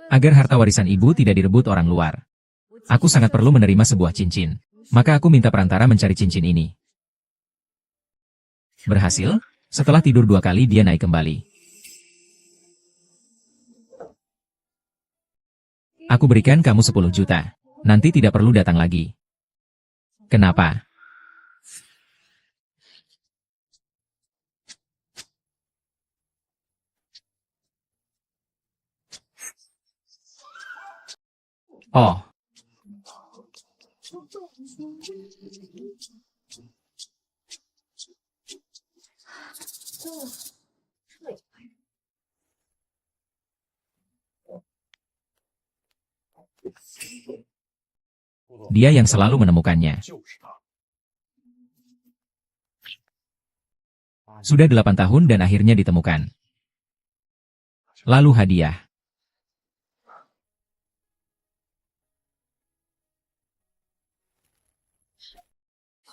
Agar harta warisan ibu tidak direbut orang luar. Aku sangat perlu menerima sebuah cincin. Maka aku minta perantara mencari cincin ini. Berhasil? Setelah tidur 2 kali dia naik kembali. Aku berikan kamu 10 juta. Nanti tidak perlu datang lagi. Kenapa? Oh. Dia yang selalu menemukannya. Sudah 8 tahun dan akhirnya ditemukan. Lalu hadiah.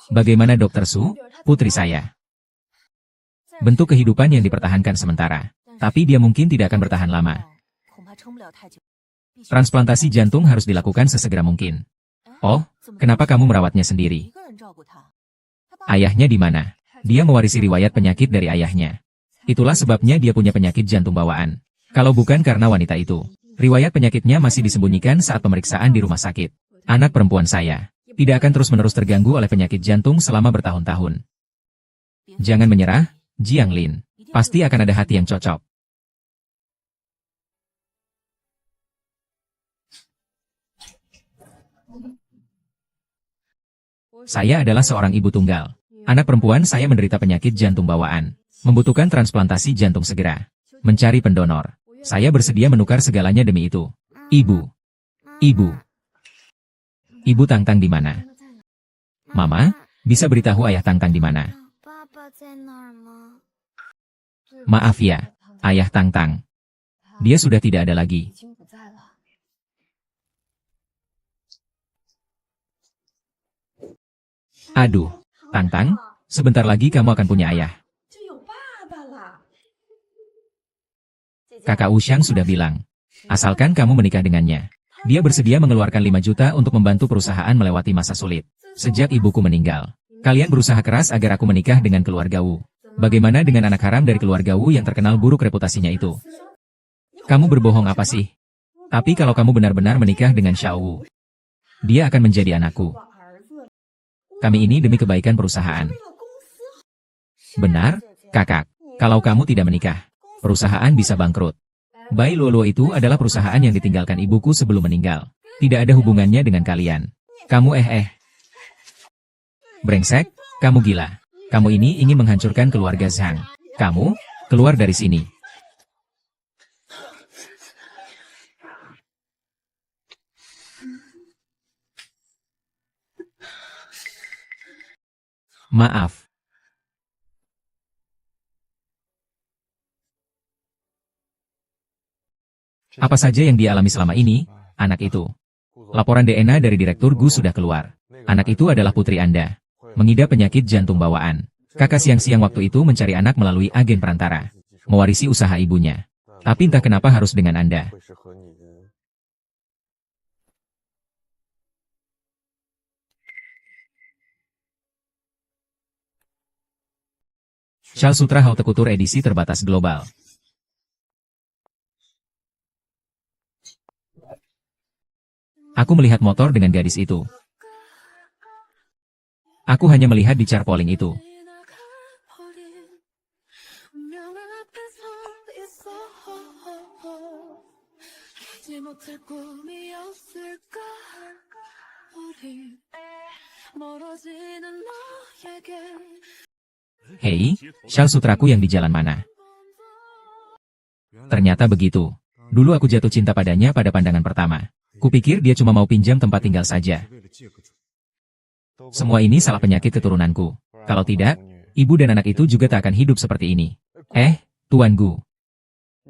Bagaimana Dr. Su, putri saya? Bentuk kehidupan yang dipertahankan sementara. Tapi dia mungkin tidak akan bertahan lama. Transplantasi jantung harus dilakukan sesegera mungkin. Oh, kenapa kamu merawatnya sendiri? Ayahnya di mana? Dia mewarisi riwayat penyakit dari ayahnya. Itulah sebabnya dia punya penyakit jantung bawaan. Kalau bukan karena wanita itu, riwayat penyakitnya masih disembunyikan saat pemeriksaan di rumah sakit. Anak perempuan saya tidak akan terus-menerus terganggu oleh penyakit jantung selama bertahun-tahun. Jangan menyerah, Jiang Lin. Pasti akan ada hati yang cocok. Saya adalah seorang ibu tunggal. Anak perempuan saya menderita penyakit jantung bawaan. Membutuhkan transplantasi jantung segera. Mencari pendonor. Saya bersedia menukar segalanya demi itu. Ibu. Ibu. Ibu Tangtang di mana? Mama, bisa beritahu ayah Tangtang di mana? Maaf ya, ayah Tangtang. Dia sudah tidak ada lagi. Aduh, Tangtang, sebentar lagi kamu akan punya ayah. Kakak Wuxiang sudah bilang, asalkan kamu menikah dengannya. Dia bersedia mengeluarkan 5 juta untuk membantu perusahaan melewati masa sulit. Sejak ibuku meninggal, kalian berusaha keras agar aku menikah dengan keluarga Wu. Bagaimana dengan anak haram dari keluarga Wu yang terkenal buruk reputasinya itu? Kamu berbohong apa sih? Tapi kalau kamu benar-benar menikah dengan Xiao Wu, dia akan menjadi anakku. Kami ini demi kebaikan perusahaan. Benar, kakak. Kalau kamu tidak menikah, perusahaan bisa bangkrut. Bai Luoluo itu adalah perusahaan yang ditinggalkan ibuku sebelum meninggal. Tidak ada hubungannya dengan kalian. Kamu Brengsek, kamu gila. Kamu ini ingin menghancurkan keluarga Zhang. Kamu, keluar dari sini. Maaf. Apa saja yang dia alami selama ini, anak itu. Laporan DNA dari Direktur Gu sudah keluar. Anak itu adalah putri Anda. Mengidap penyakit jantung bawaan. Kakak siang-siang waktu itu mencari anak melalui agen perantara. Mewarisi usaha ibunya. Tapi entah kenapa harus dengan Anda. Shal Sutra Haute Couture edisi terbatas global. Aku melihat motor dengan gadis itu. Aku hanya melihat di char polling itu. Hei, Shal Sutraku yang di jalan mana? Ternyata begitu. Dulu aku jatuh cinta padanya pada pandangan pertama. Kupikir dia cuma mau pinjam tempat tinggal saja. Semua ini salah penyakit keturunanku. Kalau tidak, ibu dan anak itu juga tak akan hidup seperti ini. Tuan Gu.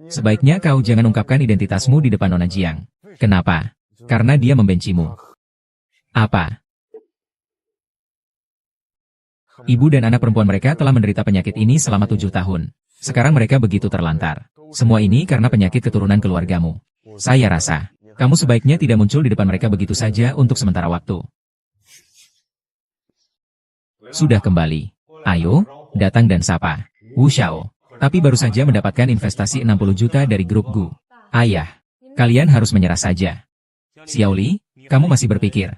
Sebaiknya kau jangan ungkapkan identitasmu di depan Nona Jiang. Kenapa? Karena dia membencimu. Apa? Ibu dan anak perempuan mereka telah menderita penyakit ini selama 7 tahun. Sekarang mereka begitu terlantar. Semua ini karena penyakit keturunan keluargamu. Saya rasa, kamu sebaiknya tidak muncul di depan mereka begitu saja untuk sementara waktu. Sudah kembali. Ayo, datang dan sapa. Wu Xiao. Tapi baru saja mendapatkan investasi 60 juta dari grup Gu. Ayah, kalian harus menyerah saja. Xiao Li, kamu masih berpikir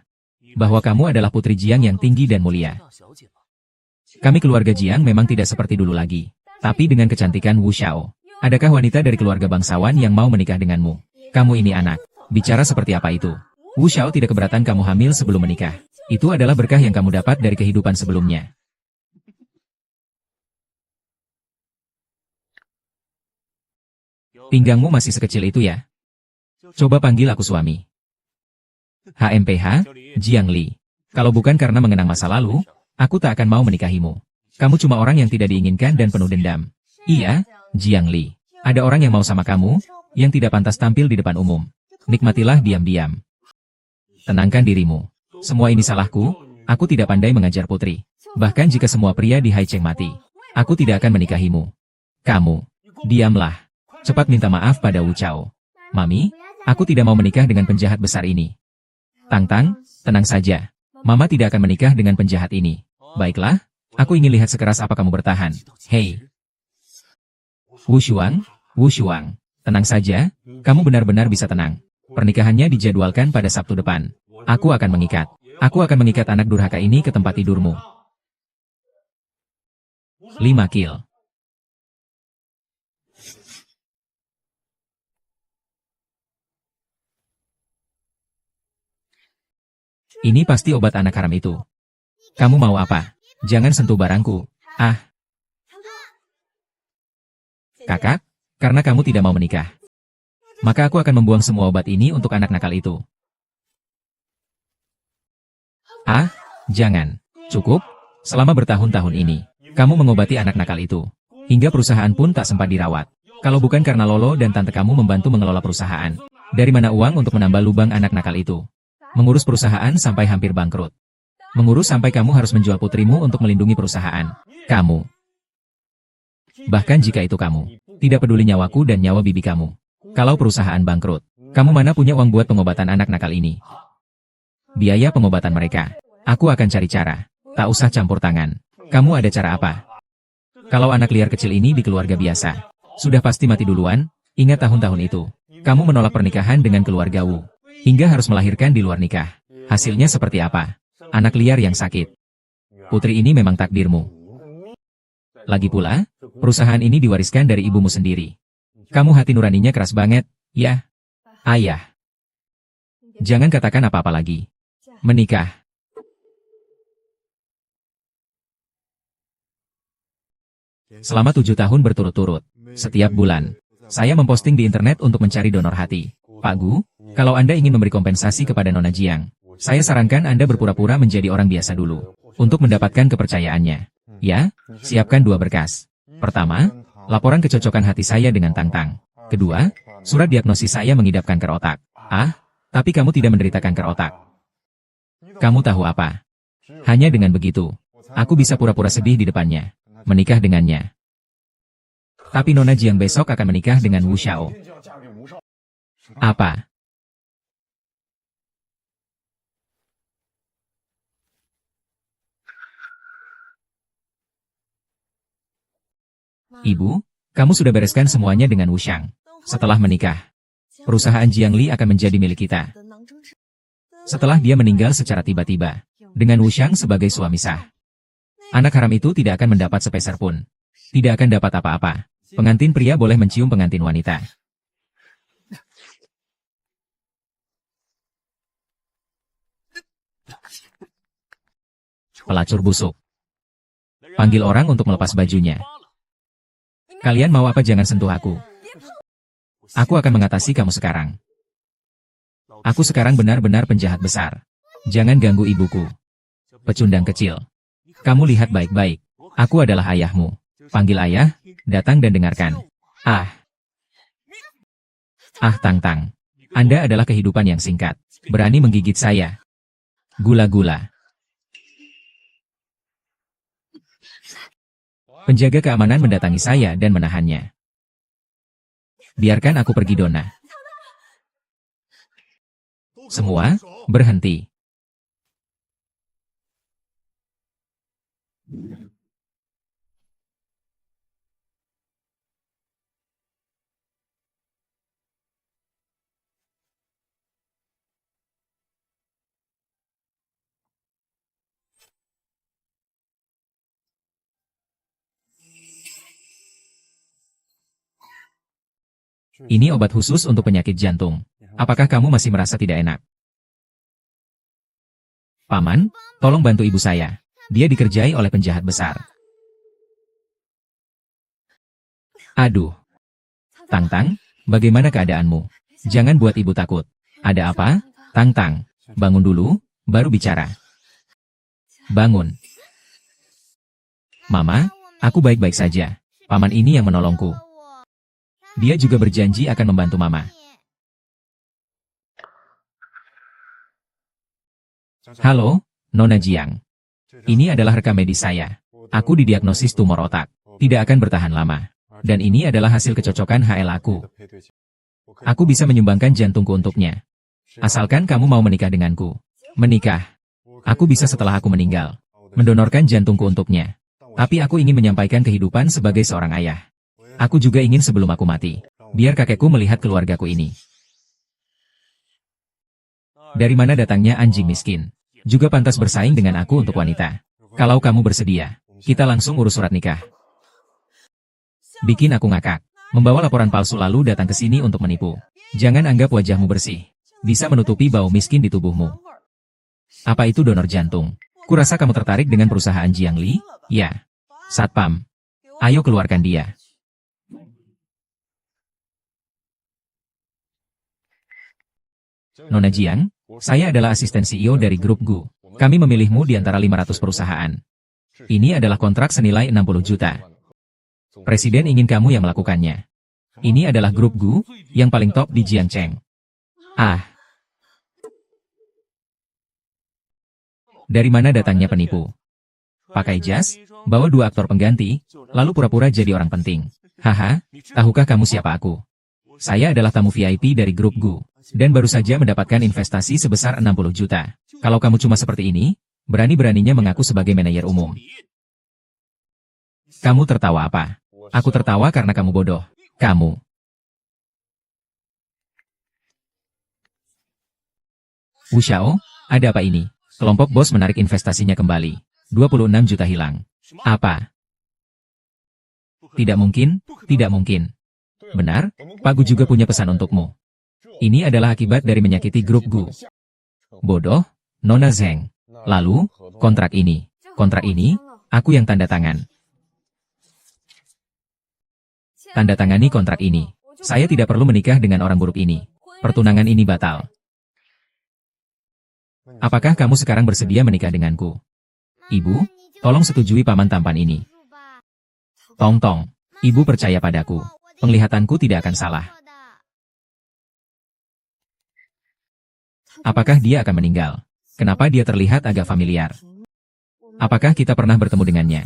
bahwa kamu adalah putri Jiang yang tinggi dan mulia. Kami keluarga Jiang memang tidak seperti dulu lagi. Tapi dengan kecantikan Wu Xiao, adakah wanita dari keluarga bangsawan yang mau menikah denganmu? Kamu ini anak. Bicara seperti apa itu? Wu Xiao tidak keberatan kamu hamil sebelum menikah. Itu adalah berkah yang kamu dapat dari kehidupan sebelumnya. Pinggangmu masih sekecil itu ya? Coba panggil aku suami. HMPH, Jiang Li. Kalau bukan karena mengenang masa lalu, aku tak akan mau menikahimu. Kamu cuma orang yang tidak diinginkan dan penuh dendam. Iya, Jiang Li. Ada orang yang mau sama kamu, yang tidak pantas tampil di depan umum. Nikmatilah diam-diam. Tenangkan dirimu. Semua ini salahku, aku tidak pandai mengajar putri. Bahkan jika semua pria di Haicheng mati, aku tidak akan menikahimu. Kamu, diamlah. Cepat minta maaf pada Wu Chao. Mami, aku tidak mau menikah dengan penjahat besar ini. Tang, tenang saja. Mama tidak akan menikah dengan penjahat ini. Baiklah, aku ingin lihat sekeras apa kamu bertahan. Hei. Wu Shuang, tenang saja, kamu benar-benar bisa tenang. Pernikahannya dijadwalkan pada Sabtu depan. Aku akan mengikat anak durhaka ini ke tempat tidurmu. 5 kill. Ini pasti obat anak haram itu. Kamu mau apa? Jangan sentuh barangku. Ah. Kakak, karena kamu tidak mau menikah, maka aku akan membuang semua obat ini untuk anak nakal itu. Ah, jangan. Cukup. Selama bertahun-tahun ini, kamu mengobati anak nakal itu. Hingga perusahaan pun tak sempat dirawat. Kalau bukan karena Lolo dan tante kamu membantu mengelola perusahaan, dari mana uang untuk menambah lubang anak nakal itu? Mengurus perusahaan sampai hampir bangkrut. Mengurus sampai kamu harus menjual putrimu untuk melindungi perusahaan. Kamu. Bahkan jika itu kamu, tidak peduli nyawaku dan nyawa bibi kamu. Kalau perusahaan bangkrut, kamu mana punya uang buat pengobatan anak nakal ini? Biaya pengobatan mereka. Aku akan cari cara. Tak usah campur tangan. Kamu ada cara apa? Kalau anak liar kecil ini di keluarga biasa, sudah pasti mati duluan. Ingat tahun-tahun itu. Kamu menolak pernikahan dengan keluarga Wu. Hingga harus melahirkan di luar nikah. Hasilnya seperti apa? Anak liar yang sakit. Putri ini memang takdirmu. Lagi pula, perusahaan ini diwariskan dari ibumu sendiri. Kamu hati nuraninya keras banget, ya? Ayah. Jangan katakan apa-apa lagi. Menikah. Selama 7 tahun berturut-turut, setiap bulan, saya memposting di internet untuk mencari donor hati. Pak Gu, kalau Anda ingin memberi kompensasi kepada Nona Jiang, saya sarankan Anda berpura-pura menjadi orang biasa dulu, untuk mendapatkan kepercayaannya. Ya, siapkan 2 berkas. Pertama, laporan kecocokan hati saya dengan Tang. Kedua, surat diagnosis saya mengidap kanker otak. Ah, tapi kamu tidak menderita kanker otak. Kamu tahu apa? Hanya dengan begitu, aku bisa pura-pura sedih di depannya, menikah dengannya. Tapi Nona Jiang besok akan menikah dengan Wu Xiao. Apa? Ibu, kamu sudah bereskan semuanya dengan Wu Xiang. Setelah menikah, perusahaan Jiang Li akan menjadi milik kita. Setelah dia meninggal secara tiba-tiba, dengan Wu Xiang sebagai suami sah, anak haram itu tidak akan mendapat sepeser pun. Tidak akan dapat apa-apa. Pengantin pria boleh mencium pengantin wanita. Pelacur busuk. Panggil orang untuk melepas bajunya. Kalian mau apa? Jangan sentuh aku. Aku akan mengatasi kamu sekarang. Aku sekarang benar-benar penjahat besar. Jangan ganggu ibuku. Pecundang kecil. Kamu lihat baik-baik. Aku adalah ayahmu. Panggil ayah, datang dan dengarkan. Ah. Ah Tang. Anda adalah kehidupan yang singkat. Berani menggigit saya. Gula-gula. Penjaga keamanan mendatangi saya dan menahannya. Biarkan aku pergi, Dona. Semua, berhenti. Ini obat khusus untuk penyakit jantung. Apakah kamu masih merasa tidak enak? Paman, tolong bantu ibu saya. Dia dikerjai oleh penjahat besar. Aduh. Tang-Tang, bagaimana keadaanmu? Jangan buat ibu takut. Ada apa? Tang-Tang, bangun dulu, baru bicara. Bangun. Mama, aku baik-baik saja. Paman ini yang menolongku. Dia juga berjanji akan membantu Mama. Halo, Nona Jiang. Ini adalah rekam medis saya. Aku didiagnosis tumor otak. Tidak akan bertahan lama. Dan ini adalah hasil kecocokan HL aku. Aku bisa menyumbangkan jantungku untuknya. Asalkan kamu mau menikah denganku. Menikah. Aku bisa setelah aku meninggal. Mendonorkan jantungku untuknya. Tapi aku ingin menyampaikan kehidupan sebagai seorang ayah. Aku juga ingin sebelum aku mati. Biar kakekku melihat keluargaku ini. Dari mana datangnya anjing miskin? Juga pantas bersaing dengan aku untuk wanita. Kalau kamu bersedia, kita langsung urus surat nikah. Bikin aku ngakak. Membawa laporan palsu lalu datang ke sini untuk menipu. Jangan anggap wajahmu bersih. Bisa menutupi bau miskin di tubuhmu. Apa itu donor jantung? Kurasa kamu tertarik dengan perusahaan Jiangli? Ya. Satpam. Ayo keluarkan dia. Nona Jiang, saya adalah asisten CEO dari grup Gu. Kami memilihmu di antara 500 perusahaan. Ini adalah kontrak senilai 60 juta. Presiden ingin kamu yang melakukannya. Ini adalah grup Gu, yang paling top di Jiangcheng. Ah. Dari mana datangnya penipu? Pakai jas, bawa 2 aktor pengganti, lalu pura-pura jadi orang penting. Haha, tahukah kamu siapa aku? Saya adalah tamu VIP dari grup Gu. Dan baru saja mendapatkan investasi sebesar 60 juta. Kalau kamu cuma seperti ini, berani-beraninya mengaku sebagai manajer umum. Kamu tertawa apa? Aku tertawa karena kamu bodoh. Kamu. Wu Xiao, ada apa ini? Kelompok bos menarik investasinya kembali. 26 juta hilang. Apa? Tidak mungkin, tidak mungkin. Benar, Pak Gu juga punya pesan untukmu. Ini adalah akibat dari menyakiti grup Gu. Bodoh, Nona Zheng. Lalu, kontrak ini. Kontrak ini, aku yang tanda tangan. Tanda tangani kontrak ini. Saya tidak perlu menikah dengan orang buruk ini. Pertunangan ini batal. Apakah kamu sekarang bersedia menikah denganku? Ibu, tolong setujui paman tampan ini. Tong-tong, ibu percaya padaku. Penglihatanku tidak akan salah. Apakah dia akan meninggal? Kenapa dia terlihat agak familiar? Apakah kita pernah bertemu dengannya?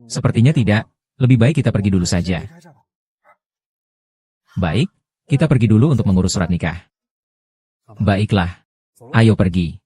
Sepertinya tidak. Lebih baik kita pergi dulu saja. Baik, kita pergi dulu untuk mengurus surat nikah. Baiklah. Ayo pergi.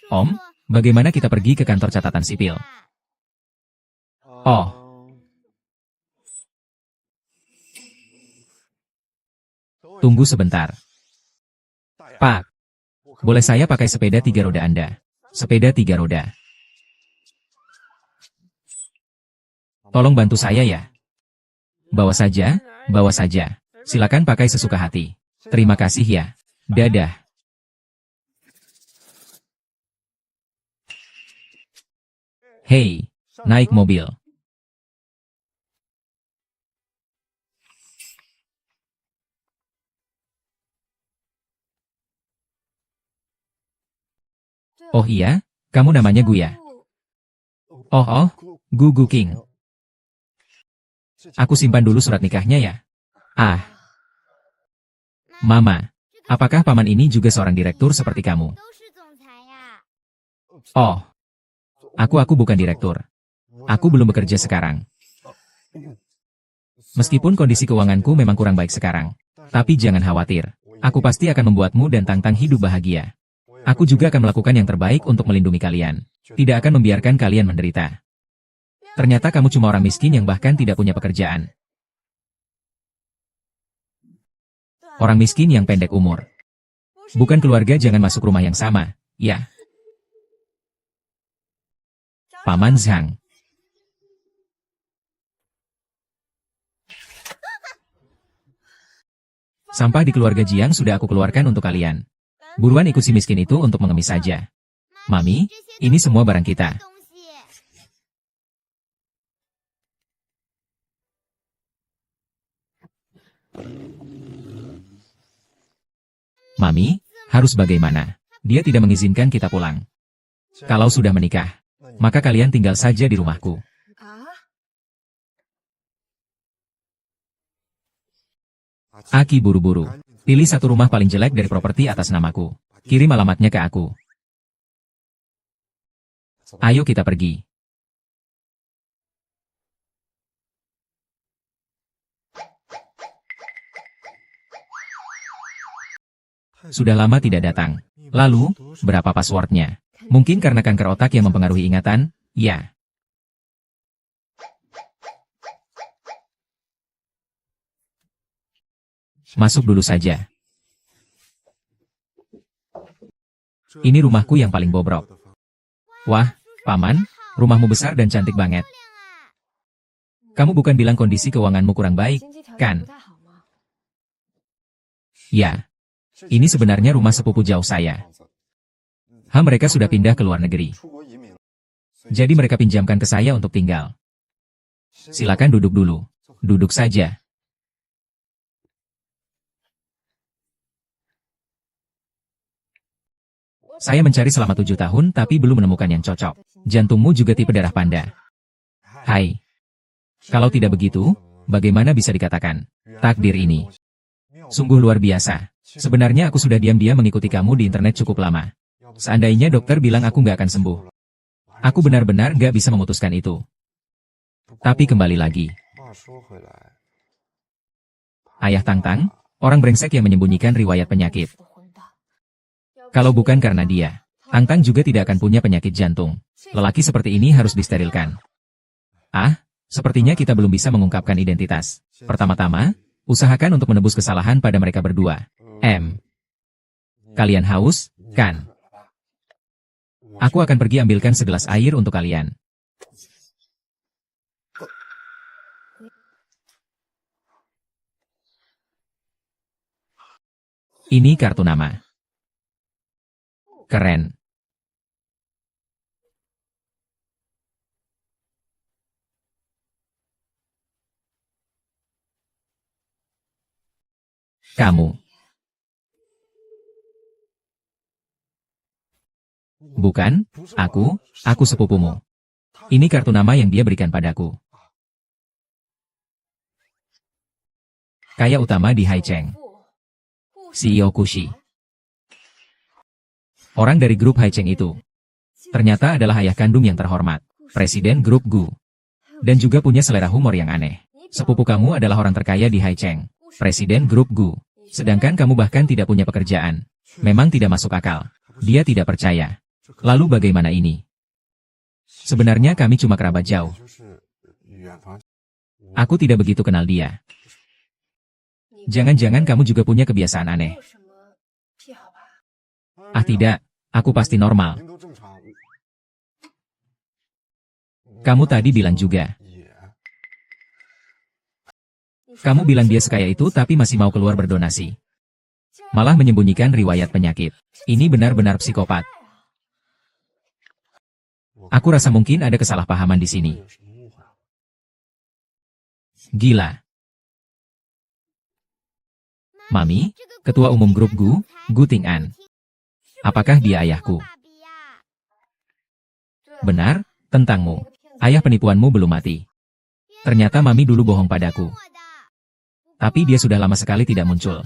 Om, bagaimana kita pergi ke kantor catatan sipil? Oh. Tunggu sebentar. Pak, boleh saya pakai sepeda 3 roda Anda? Sepeda 3 roda. Tolong bantu saya ya. Bawa saja, bawa saja. Silakan pakai sesuka hati. Terima kasih ya. Dadah. Hei, naik mobil. Oh iya, kamu namanya Gu ya? Oh, Gu King. Aku simpan dulu surat nikahnya ya. Ah, Mama. Apakah paman ini juga seorang direktur seperti kamu? Oh, aku bukan direktur. Aku belum bekerja sekarang. Meskipun kondisi keuanganku memang kurang baik sekarang. Tapi jangan khawatir. Aku pasti akan membuatmu dan Tang Tang hidup bahagia. Aku juga akan melakukan yang terbaik untuk melindungi kalian. Tidak akan membiarkan kalian menderita. Ternyata kamu cuma orang miskin yang bahkan tidak punya pekerjaan. Orang miskin yang pendek umur. Bukan keluarga jangan masuk rumah yang sama, ya. Paman Zhang. Sampah di keluarga Jiang sudah aku keluarkan untuk kalian. Buruan ikut si miskin itu untuk mengemis saja. Mami, ini semua barang kita. Mami, harus bagaimana? Dia tidak mengizinkan kita pulang. Kalau sudah menikah, maka kalian tinggal saja di rumahku. Aki buru-buru. Pilih satu rumah paling jelek dari properti atas namaku. Kirim alamatnya ke aku. Ayo kita pergi. Sudah lama tidak datang. Lalu, berapa passwordnya? Mungkin karena kanker otak yang mempengaruhi ingatan? Ya. Masuk dulu saja. Ini rumahku yang paling bobrok. Wah, Paman, rumahmu besar dan cantik banget. Kamu bukan bilang kondisi keuanganmu kurang baik, kan? Ya. Ini sebenarnya rumah sepupu jauh saya. Mereka sudah pindah ke luar negeri. Jadi mereka pinjamkan ke saya untuk tinggal. Silakan duduk dulu. Duduk saja. Saya mencari selama 7 tahun tapi belum menemukan yang cocok. Jantungmu juga tipe darah panda. Hai. Kalau tidak begitu, bagaimana bisa dikatakan takdir ini? Sungguh luar biasa. Sebenarnya aku sudah diam-diam mengikuti kamu di internet cukup lama. Seandainya dokter bilang aku nggak akan sembuh. Aku benar-benar nggak bisa memutuskan itu. Tapi kembali lagi. Ayah Tang Tang, orang brengsek yang menyembunyikan riwayat penyakit. Kalau bukan karena dia, Tang Tang juga tidak akan punya penyakit jantung. Lelaki seperti ini harus disterilkan. Sepertinya kita belum bisa mengungkapkan identitas. Pertama-tama, usahakan untuk menebus kesalahan pada mereka berdua. Kalian haus, kan? Aku akan pergi ambilkan segelas air untuk kalian. Ini kartu nama. Keren. Kamu. Bukan, aku sepupumu. Ini kartu nama yang dia berikan padaku. Kaya utama di Haicheng. CEO Kushi. Orang dari grup Haicheng itu. Ternyata adalah ayah kandung yang terhormat. Presiden grup Gu. Dan juga punya selera humor yang aneh. Sepupu kamu adalah orang terkaya di Haicheng. Presiden grup Gu. Sedangkan kamu bahkan tidak punya pekerjaan. Memang tidak masuk akal. Dia tidak percaya. Lalu bagaimana ini? Sebenarnya kami cuma kerabat jauh. Aku tidak begitu kenal dia. Jangan-jangan kamu juga punya kebiasaan aneh. Tidak, aku pasti normal. Kamu tadi bilang juga. Kamu bilang dia sekaya itu tapi masih mau keluar berdonasi. Malah menyembunyikan riwayat penyakit. Ini benar-benar psikopat. Aku rasa mungkin ada kesalahpahaman di sini. Gila. Mami, ketua umum grup Gu Ting-an. Apakah dia ayahku? Benar, tentangmu. Ayah penipuanmu belum mati. Ternyata Mami dulu bohong padaku. Tapi dia sudah lama sekali tidak muncul.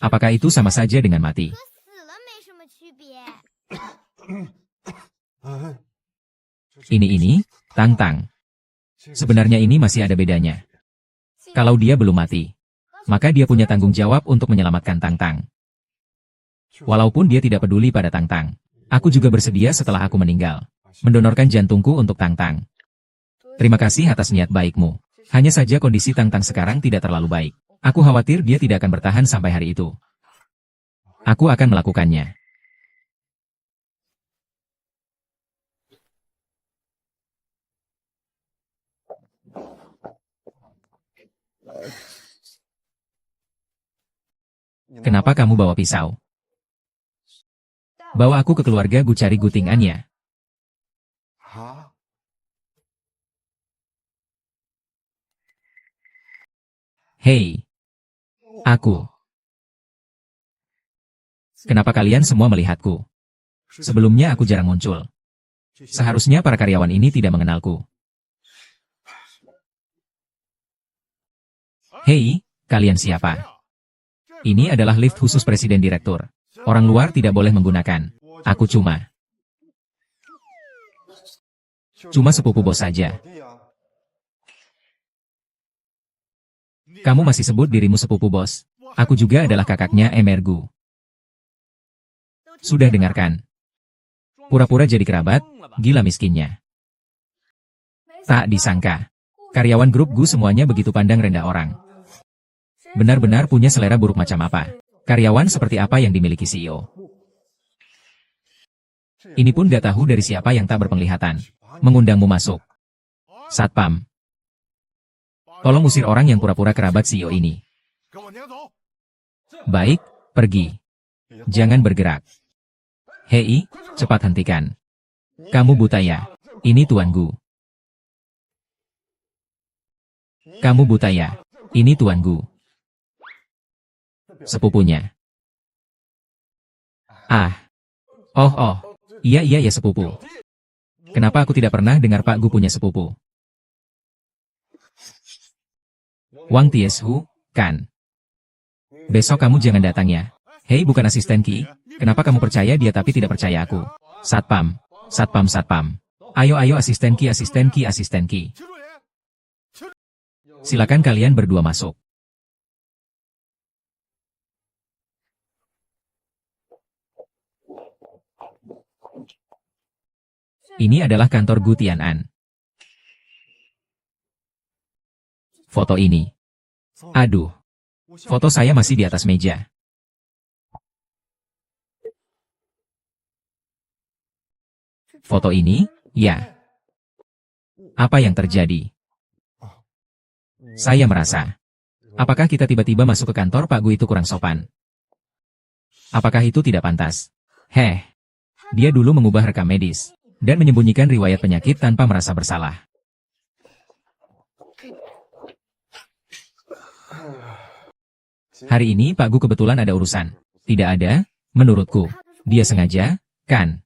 Apakah itu sama saja dengan mati? Ini, Tang. Sebenarnya ini masih ada bedanya. Kalau dia belum mati, maka dia punya tanggung jawab untuk menyelamatkan Tang. Walaupun dia tidak peduli pada Tang. Aku juga bersedia setelah aku meninggal, mendonorkan jantungku untuk Tang. Terima kasih atas niat baikmu. Hanya saja kondisi Tang sekarang tidak terlalu baik. Aku khawatir dia tidak akan bertahan sampai hari itu. Aku akan melakukannya. Kenapa kamu bawa pisau? Bawa aku ke keluarga Gu cari gutingannya. Hei. Aku. Kenapa kalian semua melihatku? Sebelumnya aku jarang muncul. Seharusnya para karyawan ini tidak mengenalku. Hei, kalian siapa? Ini adalah lift khusus Presiden Direktur. Orang luar tidak boleh menggunakan. Aku cuma sepupu bos saja. Kamu masih sebut dirimu sepupu bos? Aku juga adalah kakaknya Emergu. Sudah dengarkan. Pura-pura jadi kerabat, gila miskinnya. Tak disangka. Karyawan grup Gu semuanya begitu pandang rendah orang. Benar-benar punya selera buruk macam apa. Karyawan seperti apa yang dimiliki CEO. Ini pun gak tahu dari siapa yang tak berpenglihatan. Mengundangmu masuk. Satpam. Tolong usir orang yang pura-pura kerabat CEO ini. Baik, pergi. Jangan bergerak. Hei, cepat hentikan. Kamu buta ya? Ini Tuan Gu. Kamu buta ya? Ini Tuan Gu. Sepupunya. Oh, iya ya sepupu. Kenapa aku tidak pernah dengar Pak Gu punya sepupu? Wang Tieshu, kan? Besok kamu jangan datang ya. Hei bukan asisten Ki, kenapa kamu percaya dia tapi tidak percaya aku? Satpam. Ayo asisten Ki. Silakan kalian berdua masuk. Ini adalah kantor Gu Tian'an. Foto ini. Aduh. Foto saya masih di atas meja. Foto ini, ya. Apa yang terjadi? Saya merasa. Apakah kita tiba-tiba masuk ke kantor Pak Gu itu kurang sopan? Apakah itu tidak pantas? Dia dulu mengubah rekam medis dan menyembunyikan riwayat penyakit tanpa merasa bersalah. Hari ini Pak Gu kebetulan ada urusan. Tidak ada, menurutku. Dia sengaja, kan?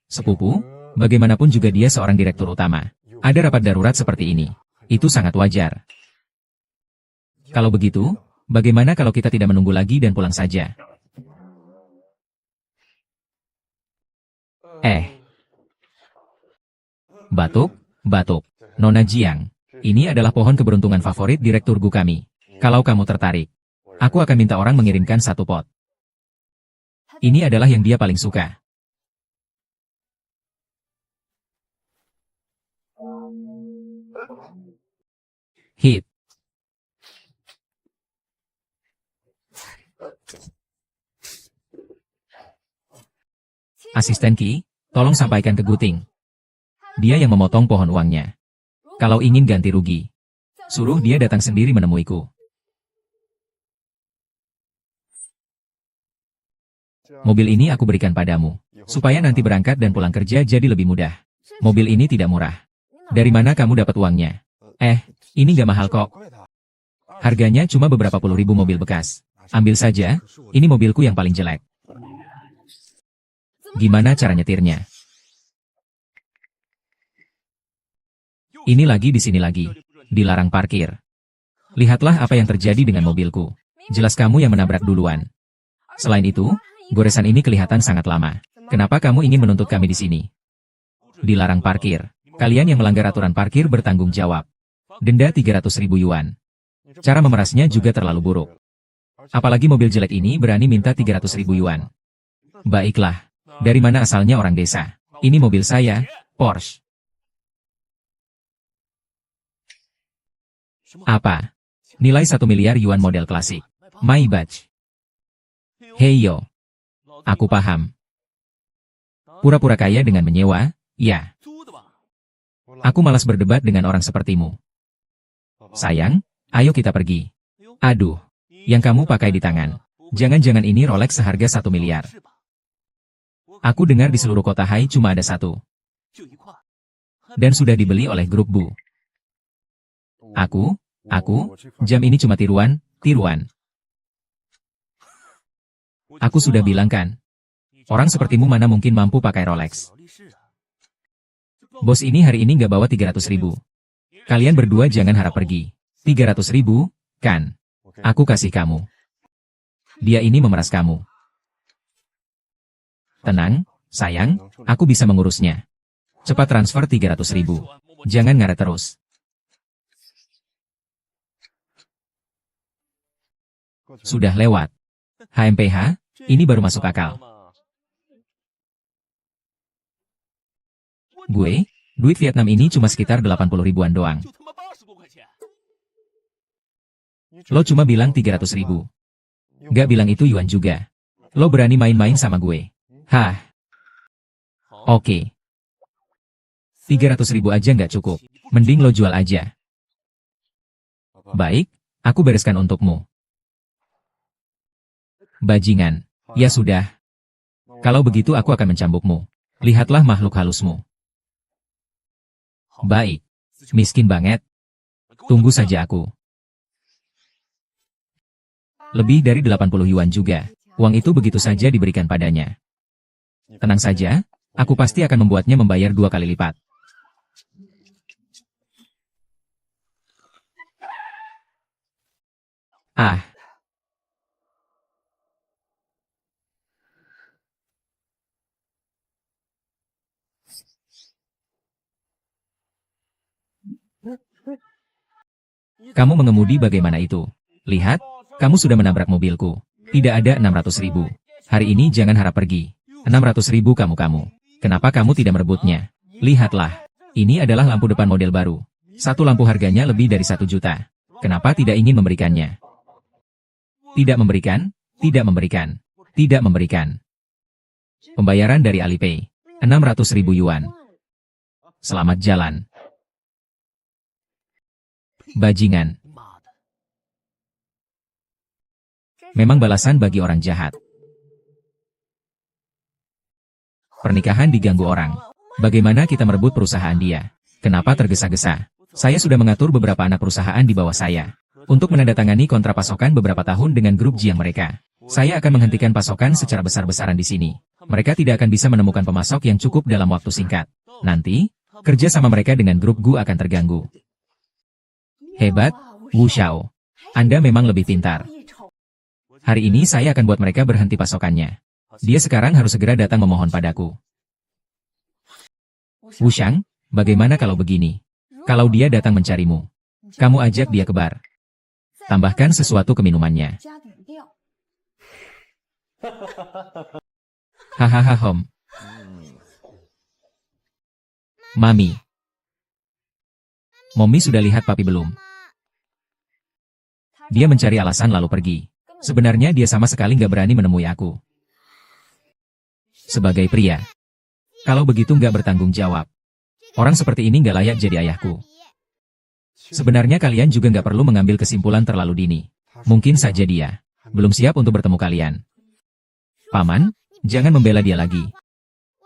Sepupu, bagaimanapun juga dia seorang direktur utama. Ada rapat darurat seperti ini. Itu sangat wajar. Kalau begitu, bagaimana kalau kita tidak menunggu lagi dan pulang saja? Batuk. Nona Jiang, ini adalah pohon keberuntungan favorit direktur Gu kami. Kalau kamu tertarik, aku akan minta orang mengirimkan 1 pot. Ini adalah yang dia paling suka. Hit. Asisten Ki, tolong sampaikan ke Guting. Dia yang memotong pohon uangnya. Kalau ingin ganti rugi, suruh dia datang sendiri menemuiku. Mobil ini aku berikan padamu, supaya nanti berangkat dan pulang kerja jadi lebih mudah. Mobil ini tidak murah. Dari mana kamu dapat uangnya? Ini gak mahal kok. Harganya cuma beberapa puluh ribu mobil bekas. Ambil saja, ini mobilku yang paling jelek. Gimana cara nyetirnya? Ini lagi di sini lagi. Dilarang parkir. Lihatlah apa yang terjadi dengan mobilku. Jelas kamu yang menabrak duluan. Selain itu, goresan ini kelihatan sangat lama. Kenapa kamu ingin menuntut kami di sini? Dilarang parkir. Kalian yang melanggar aturan parkir bertanggung jawab. Denda 300.000 yuan. Cara memerasnya juga terlalu buruk. Apalagi mobil jelek ini berani minta 300.000 yuan. Baiklah. Dari mana asalnya orang desa? Ini mobil saya, Porsche. Apa? Nilai 1 miliar yuan model klasik. Maybach. Hei yo. Aku paham. Pura-pura kaya dengan menyewa, ya. Aku malas berdebat dengan orang sepertimu. Sayang, ayo kita pergi. Aduh, yang kamu pakai di tangan. Jangan-jangan ini Rolex seharga 1 miliar. Aku dengar di seluruh kota Hai cuma ada satu. Dan sudah dibeli oleh grup Bu. Aku, jam ini cuma tiruan. Aku sudah bilang kan. Orang sepertimu mana mungkin mampu pakai Rolex. Bos ini hari ini nggak bawa 300.000. Kalian berdua jangan harap pergi. 300.000, kan? Aku kasih kamu. Dia ini memeras kamu. Tenang, sayang, aku bisa mengurusnya. Cepat transfer 300.000. Jangan ngaret terus. Sudah lewat. HMPH, ini baru masuk akal. Gue, duit Vietnam ini cuma sekitar 80 ribuan doang. Lo cuma bilang 300.000. Gak bilang itu yuan juga. Lo berani main-main sama gue. Hah. Oke. 300.000 aja nggak cukup. Mending lo jual aja. Baik, aku bereskan untukmu. Bajingan. Ya sudah. Kalau begitu aku akan mencambukmu. Lihatlah makhluk halusmu. Baik. Miskin banget. Tunggu saja aku. Lebih dari 80 yuan juga. Uang itu begitu saja diberikan padanya. Tenang saja, aku pasti akan membuatnya membayar 2 kali lipat. Ah. Kamu mengemudi bagaimana itu? Lihat, kamu sudah menabrak mobilku. Tidak ada 600.000. Hari ini jangan harap pergi. 600.000 kamu. Kenapa kamu tidak merebutnya? Lihatlah. Ini adalah lampu depan model baru. Satu lampu harganya lebih dari 1 juta. Kenapa tidak ingin memberikannya? Tidak memberikan? Tidak memberikan. Tidak memberikan. Pembayaran dari Alipay. 600.000 yuan. Selamat jalan. Bajingan. Memang balasan bagi orang jahat. Pernikahan diganggu orang. Bagaimana kita merebut perusahaan dia? Kenapa tergesa-gesa? Saya sudah mengatur beberapa anak perusahaan di bawah saya. Untuk menandatangani kontrak pasokan beberapa tahun dengan grup Jiang mereka. Saya akan menghentikan pasokan secara besar-besaran di sini. Mereka tidak akan bisa menemukan pemasok yang cukup dalam waktu singkat. Nanti, kerja sama mereka dengan grup Gu akan terganggu. Hebat, Wu Xiao. Anda memang lebih pintar. Hari ini saya akan buat mereka berhenti pasokannya. Dia sekarang harus segera datang memohon padaku. Wu Xiang, bagaimana kalau begini? Kalau dia datang mencarimu, kamu ajak dia ke bar. Tambahkan sesuatu ke minumannya. Hahaha hom. Mami. Mommy sudah lihat papi belum? Dia mencari alasan lalu pergi. Sebenarnya dia sama sekali nggak berani menemui aku. Sebagai pria. Kalau begitu nggak bertanggung jawab. Orang seperti ini nggak layak jadi ayahku. Sebenarnya kalian juga nggak perlu mengambil kesimpulan terlalu dini. Mungkin saja dia belum siap untuk bertemu kalian. Paman, jangan membela dia lagi.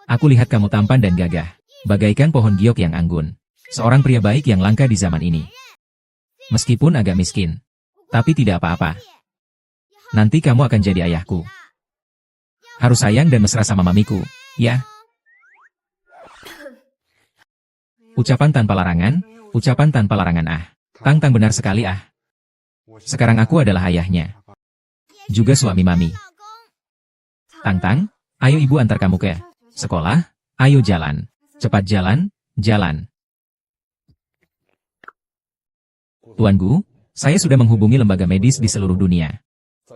Aku lihat kamu tampan dan gagah. Bagaikan pohon giok yang anggun. Seorang pria baik yang langka di zaman ini. Meskipun agak miskin. Tapi tidak apa-apa. Nanti kamu akan jadi ayahku. Harus sayang dan mesra sama mamiku, ya? Ucapan tanpa larangan, ucapan tanpa larangan ah. Tang benar sekali ah. Sekarang aku adalah ayahnya. Juga suami mami. Tang, ayo ibu antar kamu ke sekolah, ayo jalan. Cepat jalan, jalan. Tuanku, saya sudah menghubungi lembaga medis di seluruh dunia.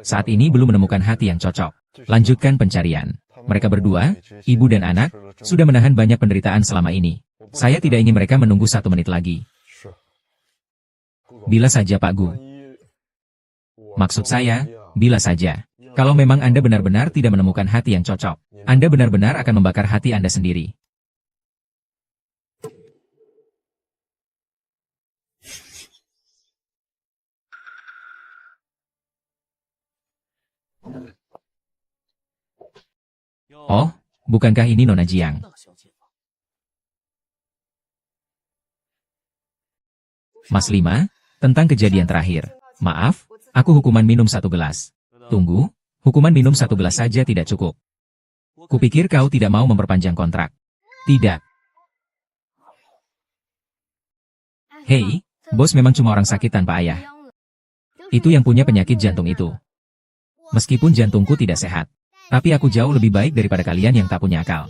Saat ini belum menemukan hati yang cocok. Lanjutkan pencarian. Mereka berdua, ibu dan anak, sudah menahan banyak penderitaan selama ini. Saya tidak ingin mereka menunggu 1 menit lagi. Bila saja Pak Gu. Maksud saya, bila saja. Kalau memang Anda benar-benar tidak menemukan hati yang cocok, Anda benar-benar akan membakar hati Anda sendiri. Oh, bukankah ini Nona Jiang? Mas Lima, tentang kejadian terakhir. Maaf, aku hukuman minum 1 gelas. Tunggu, hukuman minum 1 gelas saja tidak cukup. Kupikir kau tidak mau memperpanjang kontrak. Tidak. Hei, bos memang cuma orang sakit tanpa ayah. Itu yang punya penyakit jantung itu. Meskipun jantungku tidak sehat, tapi aku jauh lebih baik daripada kalian yang tak punya akal.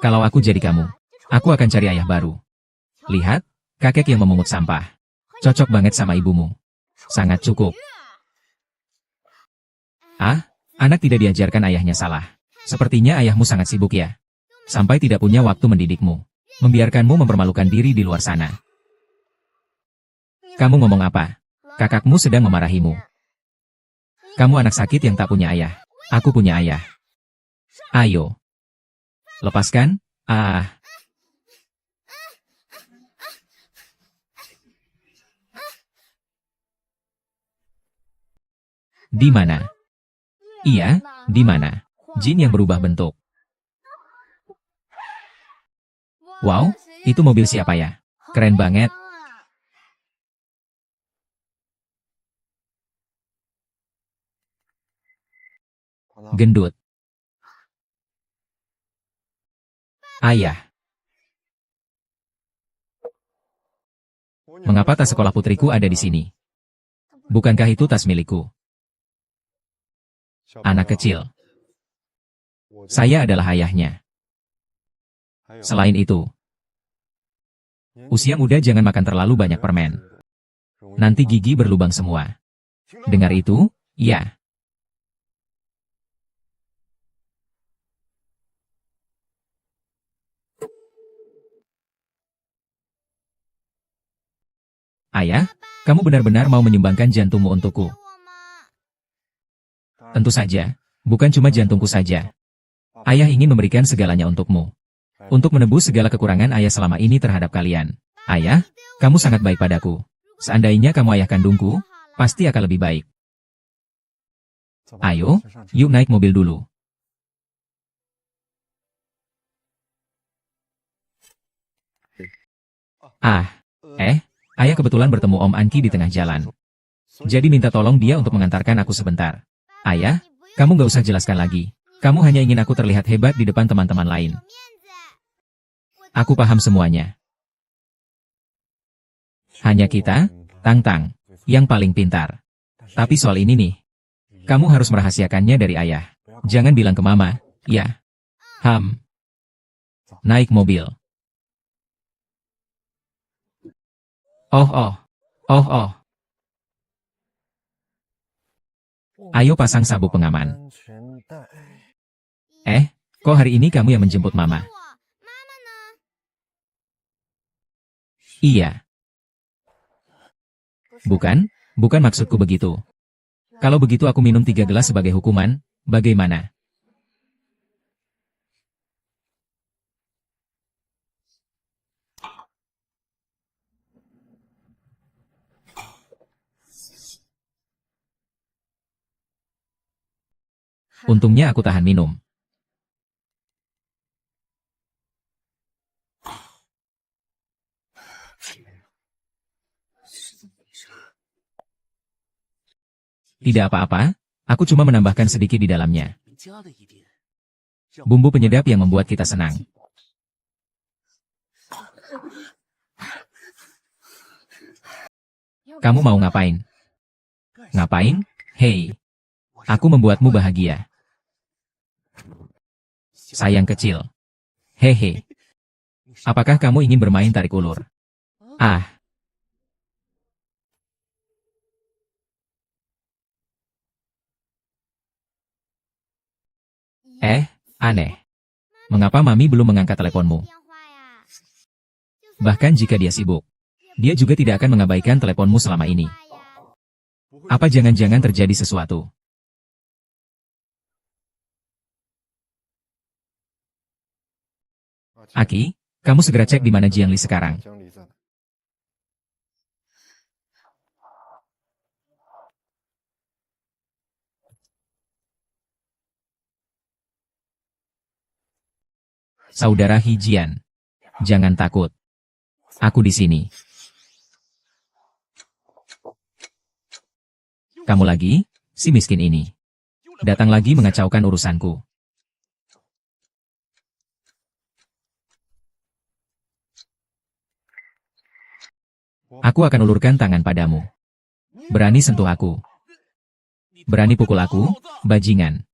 Kalau aku jadi kamu, aku akan cari ayah baru. Lihat, kakek yang memungut sampah. Cocok banget sama ibumu. Sangat cukup. Ah, anak tidak diajarkan ayahnya salah. Sepertinya ayahmu sangat sibuk ya. Sampai tidak punya waktu mendidikmu. Membiarkanmu mempermalukan diri di luar sana. Kamu ngomong apa? Kakakmu sedang memarahimu. Kamu anak sakit yang tak punya ayah. Aku punya ayah. Ayo. Lepaskan. Ah. Di mana? Iya, di mana? Jin yang berubah bentuk. Wow, itu mobil siapa ya? Keren banget. Gendut. Ayah. Mengapa tas sekolah putriku ada di sini? Bukankah itu tas milikku? Anak kecil. Saya adalah ayahnya. Selain itu, usia muda jangan makan terlalu banyak permen. Nanti gigi berlubang semua. Dengar itu? Ya. Ayah, kamu benar-benar mau menyumbangkan jantungmu untukku? Tentu saja, bukan cuma jantungku saja. Ayah ingin memberikan segalanya untukmu. Untuk menebus segala kekurangan ayah selama ini terhadap kalian. Ayah, kamu sangat baik padaku. Seandainya kamu ayah kandungku, pasti akan lebih baik. Ayo, yuk naik mobil dulu. Ayah kebetulan bertemu Om Anki di tengah jalan. Jadi minta tolong dia untuk mengantarkan aku sebentar. Ayah, kamu gak usah jelaskan lagi. Kamu hanya ingin aku terlihat hebat di depan teman-teman lain. Aku paham semuanya. Hanya kita, Tang, yang paling pintar. Tapi soal ini nih, kamu harus merahasiakannya dari ayah. Jangan bilang ke mama, ya. Naik mobil. Oh. Ayo pasang sabuk pengaman. Kok hari ini kamu yang menjemput mama? Iya. Bukan maksudku begitu. Kalau begitu aku minum 3 gelas sebagai hukuman, bagaimana? Untungnya aku tahan minum. Tidak apa-apa, aku cuma menambahkan sedikit di dalamnya. Bumbu penyedap yang membuat kita senang. Kamu mau ngapain? Ngapain? Hei, aku membuatmu bahagia. Sayang kecil. Hehe. Apakah kamu ingin bermain tarik ulur? Ah. Aneh. Mengapa Mami belum mengangkat teleponmu? Bahkan jika dia sibuk, dia juga tidak akan mengabaikan teleponmu selama ini. Apa jangan-jangan terjadi sesuatu? Aki, kamu segera cek di mana Jiangli sekarang. Saudara Hijian, jangan takut. Aku di sini. Kamu lagi, si miskin ini. Datang lagi mengacaukan urusanku. Aku akan ulurkan tangan padamu. Berani sentuh aku. Berani pukul aku, bajingan.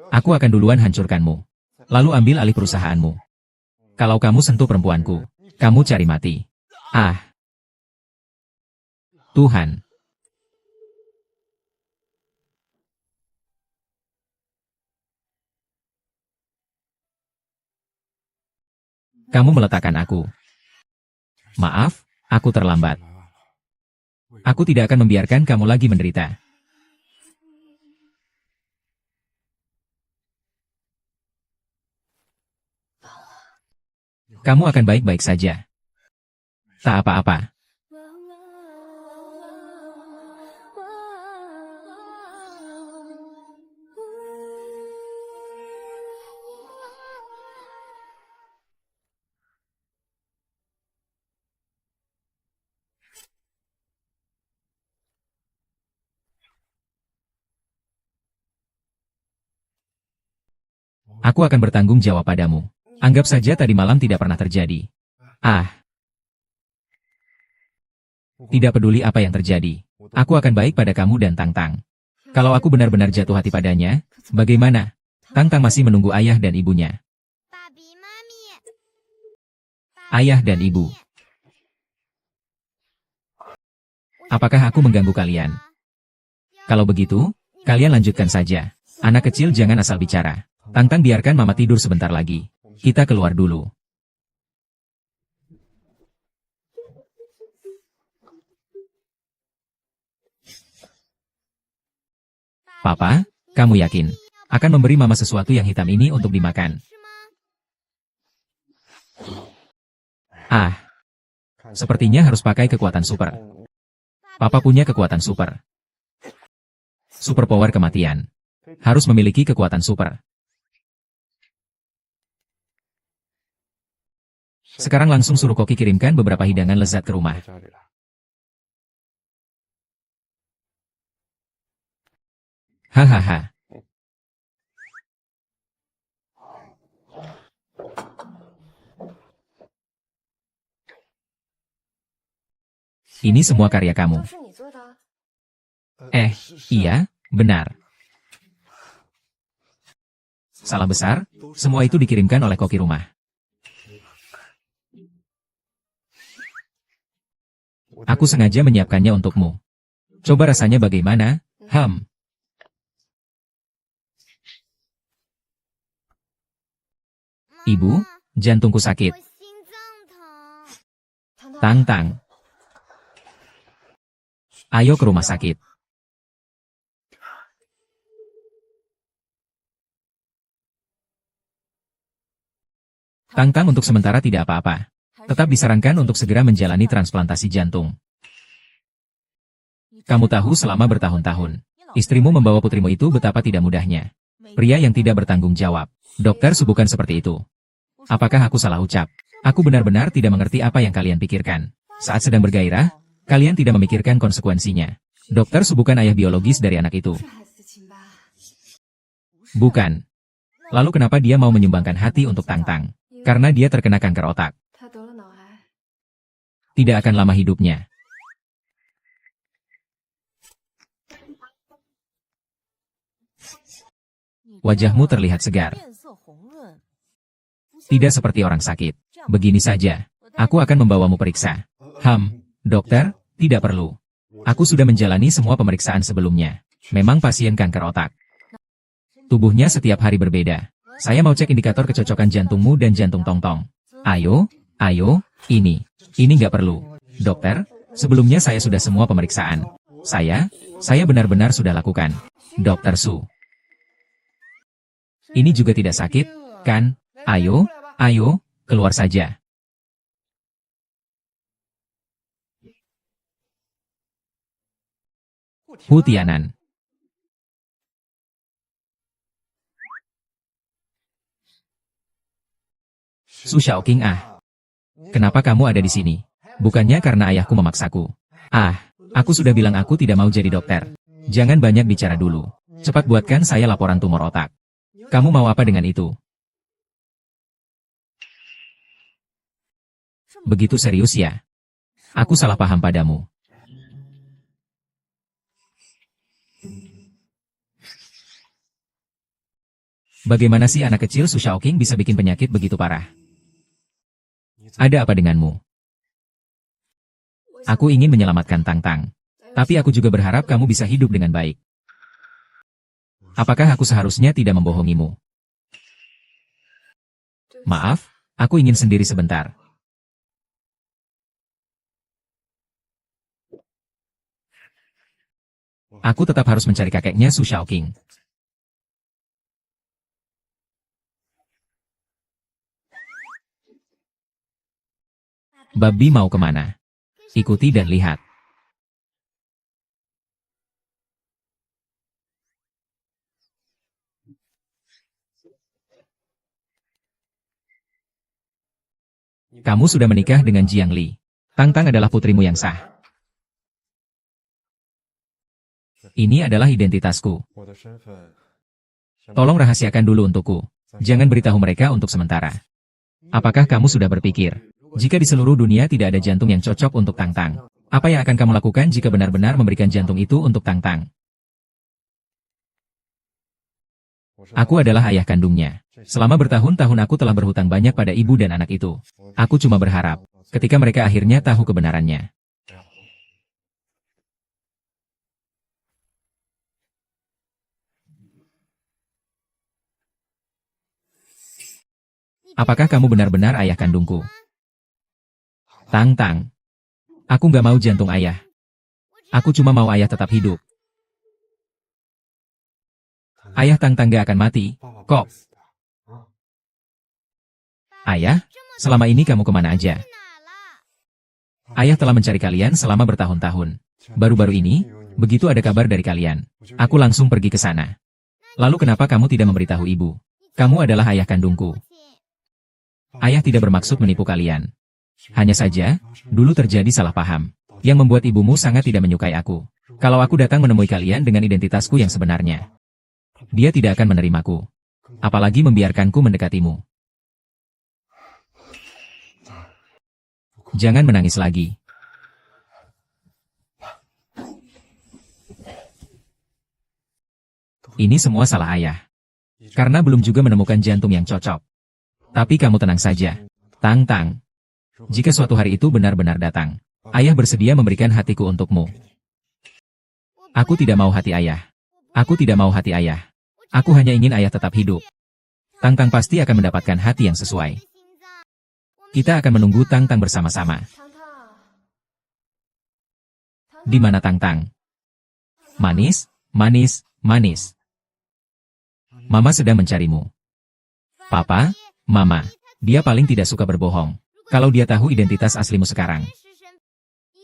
Aku akan duluan hancurkanmu. Lalu ambil alih perusahaanmu. Kalau kamu sentuh perempuanku, kamu cari mati. Ah. Tuhan. Kamu meletakkan aku. Maaf, aku terlambat. Aku tidak akan membiarkan kamu lagi menderita. Kamu akan baik-baik saja. Tak apa-apa. Aku akan bertanggung jawab padamu. Anggap saja tadi malam tidak pernah terjadi. Ah. Tidak peduli apa yang terjadi. Aku akan baik pada kamu dan Tang-Tang. Kalau aku benar-benar jatuh hati padanya, bagaimana? Tang-Tang masih menunggu ayah dan ibunya. Ayah dan ibu. Apakah aku mengganggu kalian? Kalau begitu, kalian lanjutkan saja. Anak kecil jangan asal bicara. Tang-Tang biarkan mama tidur sebentar lagi. Kita keluar dulu. Papa, kamu yakin akan memberi mama sesuatu yang hitam ini untuk dimakan? Ah. Sepertinya harus pakai kekuatan super. Papa punya kekuatan super. Super power kematian. Harus memiliki kekuatan super. Sekarang langsung suruh Koki kirimkan beberapa hidangan lezat ke rumah. Hahaha. Ini semua karya kamu. Iya, benar. Salah besar, semua itu dikirimkan oleh koki rumah. Aku sengaja menyiapkannya untukmu. Coba rasanya bagaimana? Ibu, jantungku sakit. Tang-Tang. Ayo ke rumah sakit. Tang-Tang untuk sementara tidak apa-apa. Tetap disarankan untuk segera menjalani transplantasi jantung. Kamu tahu selama bertahun-tahun, istrimu membawa putrimu itu betapa tidak mudahnya. Pria yang tidak bertanggung jawab. Dokter bukan seperti itu. Apakah aku salah ucap? Aku benar-benar tidak mengerti apa yang kalian pikirkan. Saat sedang bergairah, kalian tidak memikirkan konsekuensinya. Dokter bukan ayah biologis dari anak itu. Bukan. Lalu kenapa dia mau menyumbangkan hati untuk Tang Tang? Karena dia terkena kanker otak. Tidak akan lama hidupnya. Wajahmu terlihat segar. Tidak seperti orang sakit. Begini saja, aku akan membawamu periksa. Dokter, tidak perlu. Aku sudah menjalani semua pemeriksaan sebelumnya. Memang pasien kanker otak. Tubuhnya setiap hari berbeda. Saya mau cek indikator kecocokan jantungmu dan jantung Tongtong. Ayo, ini nggak perlu. Dokter, sebelumnya saya sudah semua pemeriksaan. Saya benar-benar sudah lakukan. Dokter Su. Ini juga tidak sakit, kan? Ayo, keluar saja. Hu Tianan. Su Shaoqing kenapa kamu ada di sini? Bukannya karena ayahku memaksaku. Aku sudah bilang aku tidak mau jadi dokter. Jangan banyak bicara dulu. Cepat buatkan saya laporan tumor otak. Kamu mau apa dengan itu? Begitu serius ya? Aku salah paham padamu. Bagaimana sih anak kecil Su Shaoqing bisa bikin penyakit begitu parah? Ada apa denganmu? Aku ingin menyelamatkan Tang Tang. Tapi aku juga berharap kamu bisa hidup dengan baik. Apakah aku seharusnya tidak membohongimu? Maaf, aku ingin sendiri sebentar. Aku tetap harus mencari kakeknya Su Shaoqing. Babi mau kemana? Ikuti dan lihat. Kamu sudah menikah dengan Jiang Li. Tang Tang adalah putrimu yang sah. Ini adalah identitasku. Tolong rahasiakan dulu untukku. Jangan beritahu mereka untuk sementara. Apakah kamu sudah berpikir, jika di seluruh dunia tidak ada jantung yang cocok untuk Tang Tang, apa yang akan kamu lakukan jika benar-benar memberikan jantung itu untuk Tang Tang? Aku adalah ayah kandungnya. Selama bertahun-tahun aku telah berhutang banyak pada ibu dan anak itu. Aku cuma berharap, ketika mereka akhirnya tahu kebenarannya. Apakah kamu benar-benar ayah kandungku? Tang Tang. Aku nggak mau jantung ayah. Aku cuma mau ayah tetap hidup. Ayah Tang Tang gak akan mati, kok. Ayah, selama ini kamu kemana aja? Ayah telah mencari kalian selama bertahun-tahun. Baru-baru ini, begitu ada kabar dari kalian, aku langsung pergi ke sana. Lalu kenapa kamu tidak memberitahu ibu? Kamu adalah ayah kandungku. Ayah tidak bermaksud menipu kalian. Hanya saja, dulu terjadi salah paham, yang membuat ibumu sangat tidak menyukai aku. Kalau aku datang menemui kalian dengan identitasku yang sebenarnya, dia tidak akan menerimaku. Apalagi membiarkanku mendekatimu. Jangan menangis lagi. Ini semua salah ayah. Karena belum juga menemukan jantung yang cocok. Tapi kamu tenang saja. Tang Tang. Jika suatu hari itu benar-benar datang, ayah bersedia memberikan hatiku untukmu. Aku tidak mau hati ayah. Aku tidak mau hati ayah. Aku hanya ingin ayah tetap hidup. Tang Tang pasti akan mendapatkan hati yang sesuai. Kita akan menunggu Tang Tang bersama-sama. Di mana Tang Tang? Manis, manis, manis. Mama sedang mencarimu. Papa, Mama, dia paling tidak suka berbohong. Kalau dia tahu identitas aslimu sekarang,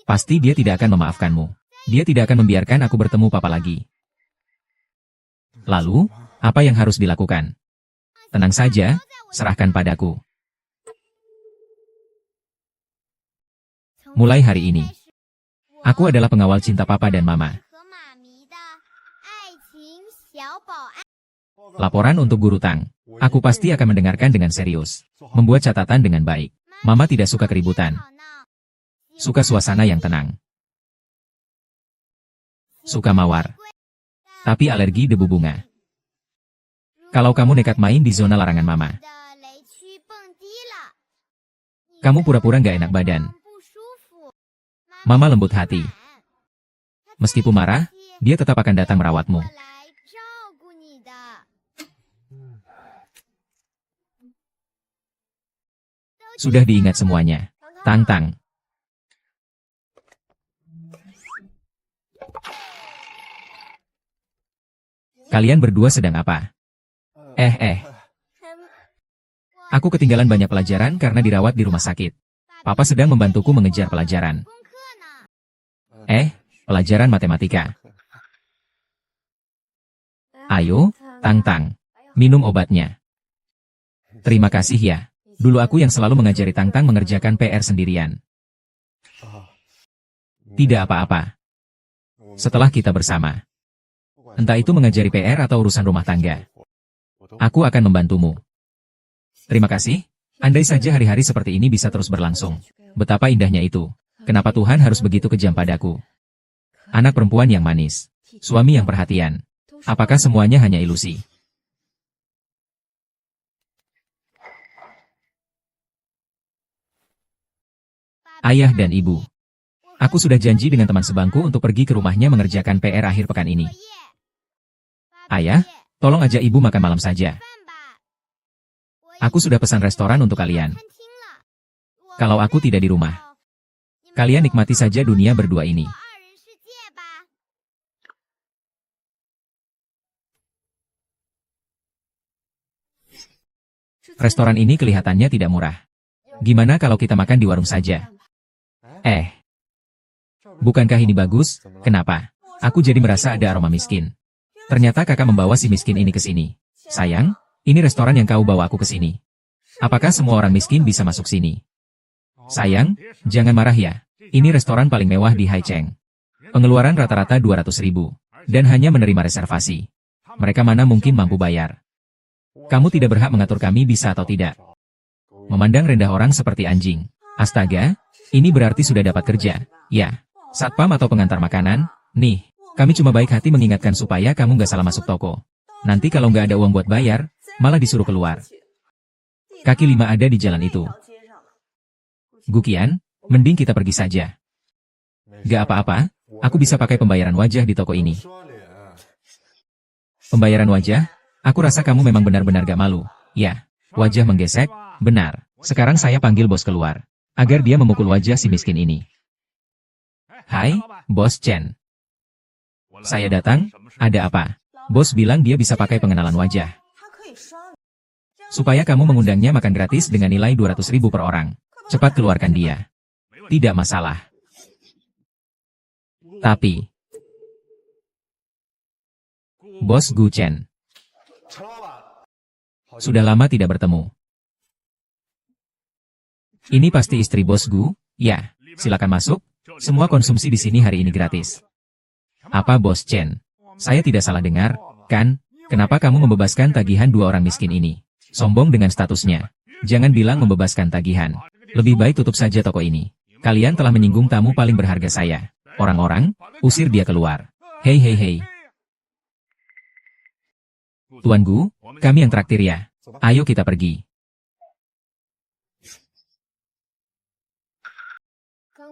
pasti dia tidak akan memaafkanmu. Dia tidak akan membiarkan aku bertemu Papa lagi. Lalu, apa yang harus dilakukan? Tenang saja, serahkan padaku. Mulai hari ini, aku adalah pengawal cinta Papa dan Mama. Laporan untuk Guru Tang. Aku pasti akan mendengarkan dengan serius. Membuat catatan dengan baik. Mama tidak suka keributan. Suka suasana yang tenang. Suka mawar. Tapi alergi debu bunga. Kalau kamu nekat main di zona larangan mama. Kamu pura-pura nggak enak badan. Mama lembut hati. Meskipun marah, dia tetap akan datang merawatmu. Sudah diingat semuanya. Tang-tang. Kalian berdua sedang apa? Aku ketinggalan banyak pelajaran karena dirawat di rumah sakit. Papa sedang membantuku mengejar pelajaran. Pelajaran matematika. Ayo, Tang-tang. Minum obatnya. Terima kasih ya. Dulu aku yang selalu mengajari Tang-tang mengerjakan PR sendirian. Tidak apa-apa. Setelah kita bersama. Entah itu mengajari PR atau urusan rumah tangga. Aku akan membantumu. Terima kasih. Andai saja hari-hari seperti ini bisa terus berlangsung. Betapa indahnya itu. Kenapa Tuhan harus begitu kejam padaku? Anak perempuan yang manis. Suami yang perhatian. Apakah semuanya hanya ilusi? Ayah dan ibu. Aku sudah janji dengan teman sebangku untuk pergi ke rumahnya mengerjakan PR akhir pekan ini. Ayah, tolong ajak ibu makan malam saja. Aku sudah pesan restoran untuk kalian. Kalau aku tidak di rumah, kalian nikmati saja dunia berdua ini. Restoran ini kelihatannya tidak murah. Gimana kalau kita makan di warung saja? Bukankah ini bagus? Kenapa? Aku jadi merasa ada aroma miskin. Ternyata kakak membawa si miskin ini ke sini. Sayang, ini restoran yang kau bawa aku ke sini. Apakah semua orang miskin bisa masuk sini? Sayang, jangan marah ya. Ini restoran paling mewah di Haicheng. Pengeluaran rata-rata 200.000. Dan hanya menerima reservasi. Mereka mana mungkin mampu bayar. Kamu tidak berhak mengatur kami bisa atau tidak. Memandang rendah orang seperti anjing. Astaga, ini berarti sudah dapat kerja. Ya, satpam atau pengantar makanan. Nih, kami cuma baik hati mengingatkan supaya kamu nggak salah masuk toko. Nanti kalau nggak ada uang buat bayar, malah disuruh keluar. Kaki 5 ada di jalan itu. Gukian, mending kita pergi saja. Gak apa-apa, aku bisa pakai pembayaran wajah di toko ini. Pembayaran wajah? Aku rasa kamu memang benar-benar gak malu. Ya, wajah menggesek, benar. Sekarang saya panggil bos keluar. Agar dia memukul wajah si miskin ini. Hai, Bos Chen. Saya datang, ada apa? Bos bilang dia bisa pakai pengenalan wajah. Supaya kamu mengundangnya makan gratis dengan nilai 200.000 per orang. Cepat keluarkan dia. Tidak masalah. Tapi, Bos Gu Chen. Sudah lama tidak bertemu. Ini pasti istri Bos Gu? Ya, silakan masuk. Semua konsumsi di sini hari ini gratis. Apa Bos Chen? Saya tidak salah dengar, kan? Kenapa kamu membebaskan tagihan 2 orang miskin ini? Sombong dengan statusnya. Jangan bilang membebaskan tagihan. Lebih baik tutup saja toko ini. Kalian telah menyinggung tamu paling berharga saya. Orang-orang, usir dia keluar. Hei. Tuan Gu, kami yang traktir ya. Ayo kita pergi.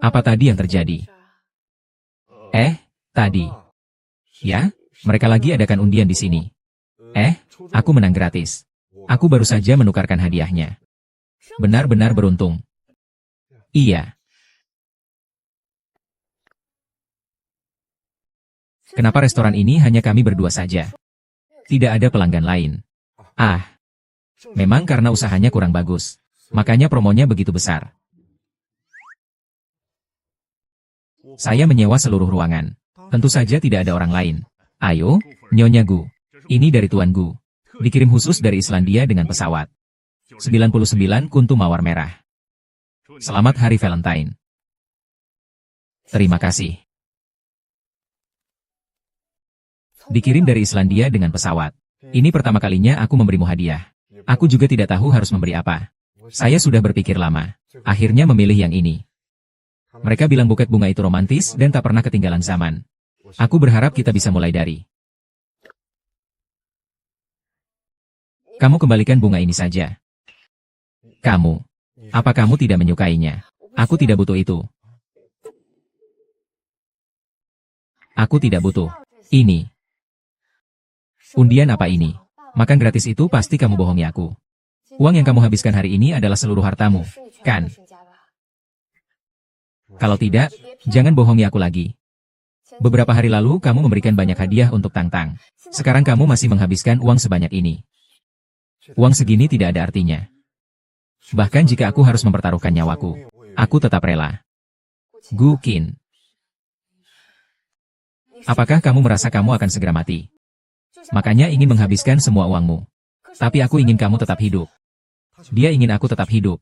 Apa tadi yang terjadi? Tadi. Ya, mereka lagi adakan undian di sini. Aku menang gratis. Aku baru saja menukarkan hadiahnya. Benar-benar beruntung. Iya. Kenapa restoran ini hanya kami berdua saja? Tidak ada pelanggan lain. Memang karena usahanya kurang bagus. Makanya promonya begitu besar. Saya menyewa seluruh ruangan. Tentu saja tidak ada orang lain. Ayo, Nyonya Gu. Ini dari Tuan Gu. Dikirim khusus dari Islandia dengan pesawat. 99 kuntu mawar merah. Selamat Hari Valentine. Terima kasih. Dikirim dari Islandia dengan pesawat. Ini pertama kalinya aku memberimu hadiah. Aku juga tidak tahu harus memberi apa. Saya sudah berpikir lama. Akhirnya memilih yang ini. Mereka bilang buket bunga itu romantis dan tak pernah ketinggalan zaman. Aku berharap kita bisa mulai dari. Kamu kembalikan bunga ini saja. Kamu. Apa kamu tidak menyukainya? Aku tidak butuh itu. Aku tidak butuh. Ini. Undian apa ini? Makan gratis itu pasti kamu bohongi aku. Uang yang kamu habiskan hari ini adalah seluruh hartamu, kan? Kalau tidak, jangan bohongi aku lagi. Beberapa hari lalu kamu memberikan banyak hadiah untuk Tang-Tang. Sekarang kamu masih menghabiskan uang sebanyak ini. Uang segini tidak ada artinya. Bahkan jika aku harus mempertaruhkan nyawaku, aku tetap rela. Gu Qin. Apakah kamu merasa kamu akan segera mati? Makanya ingin menghabiskan semua uangmu. Tapi aku ingin kamu tetap hidup. Dia ingin aku tetap hidup.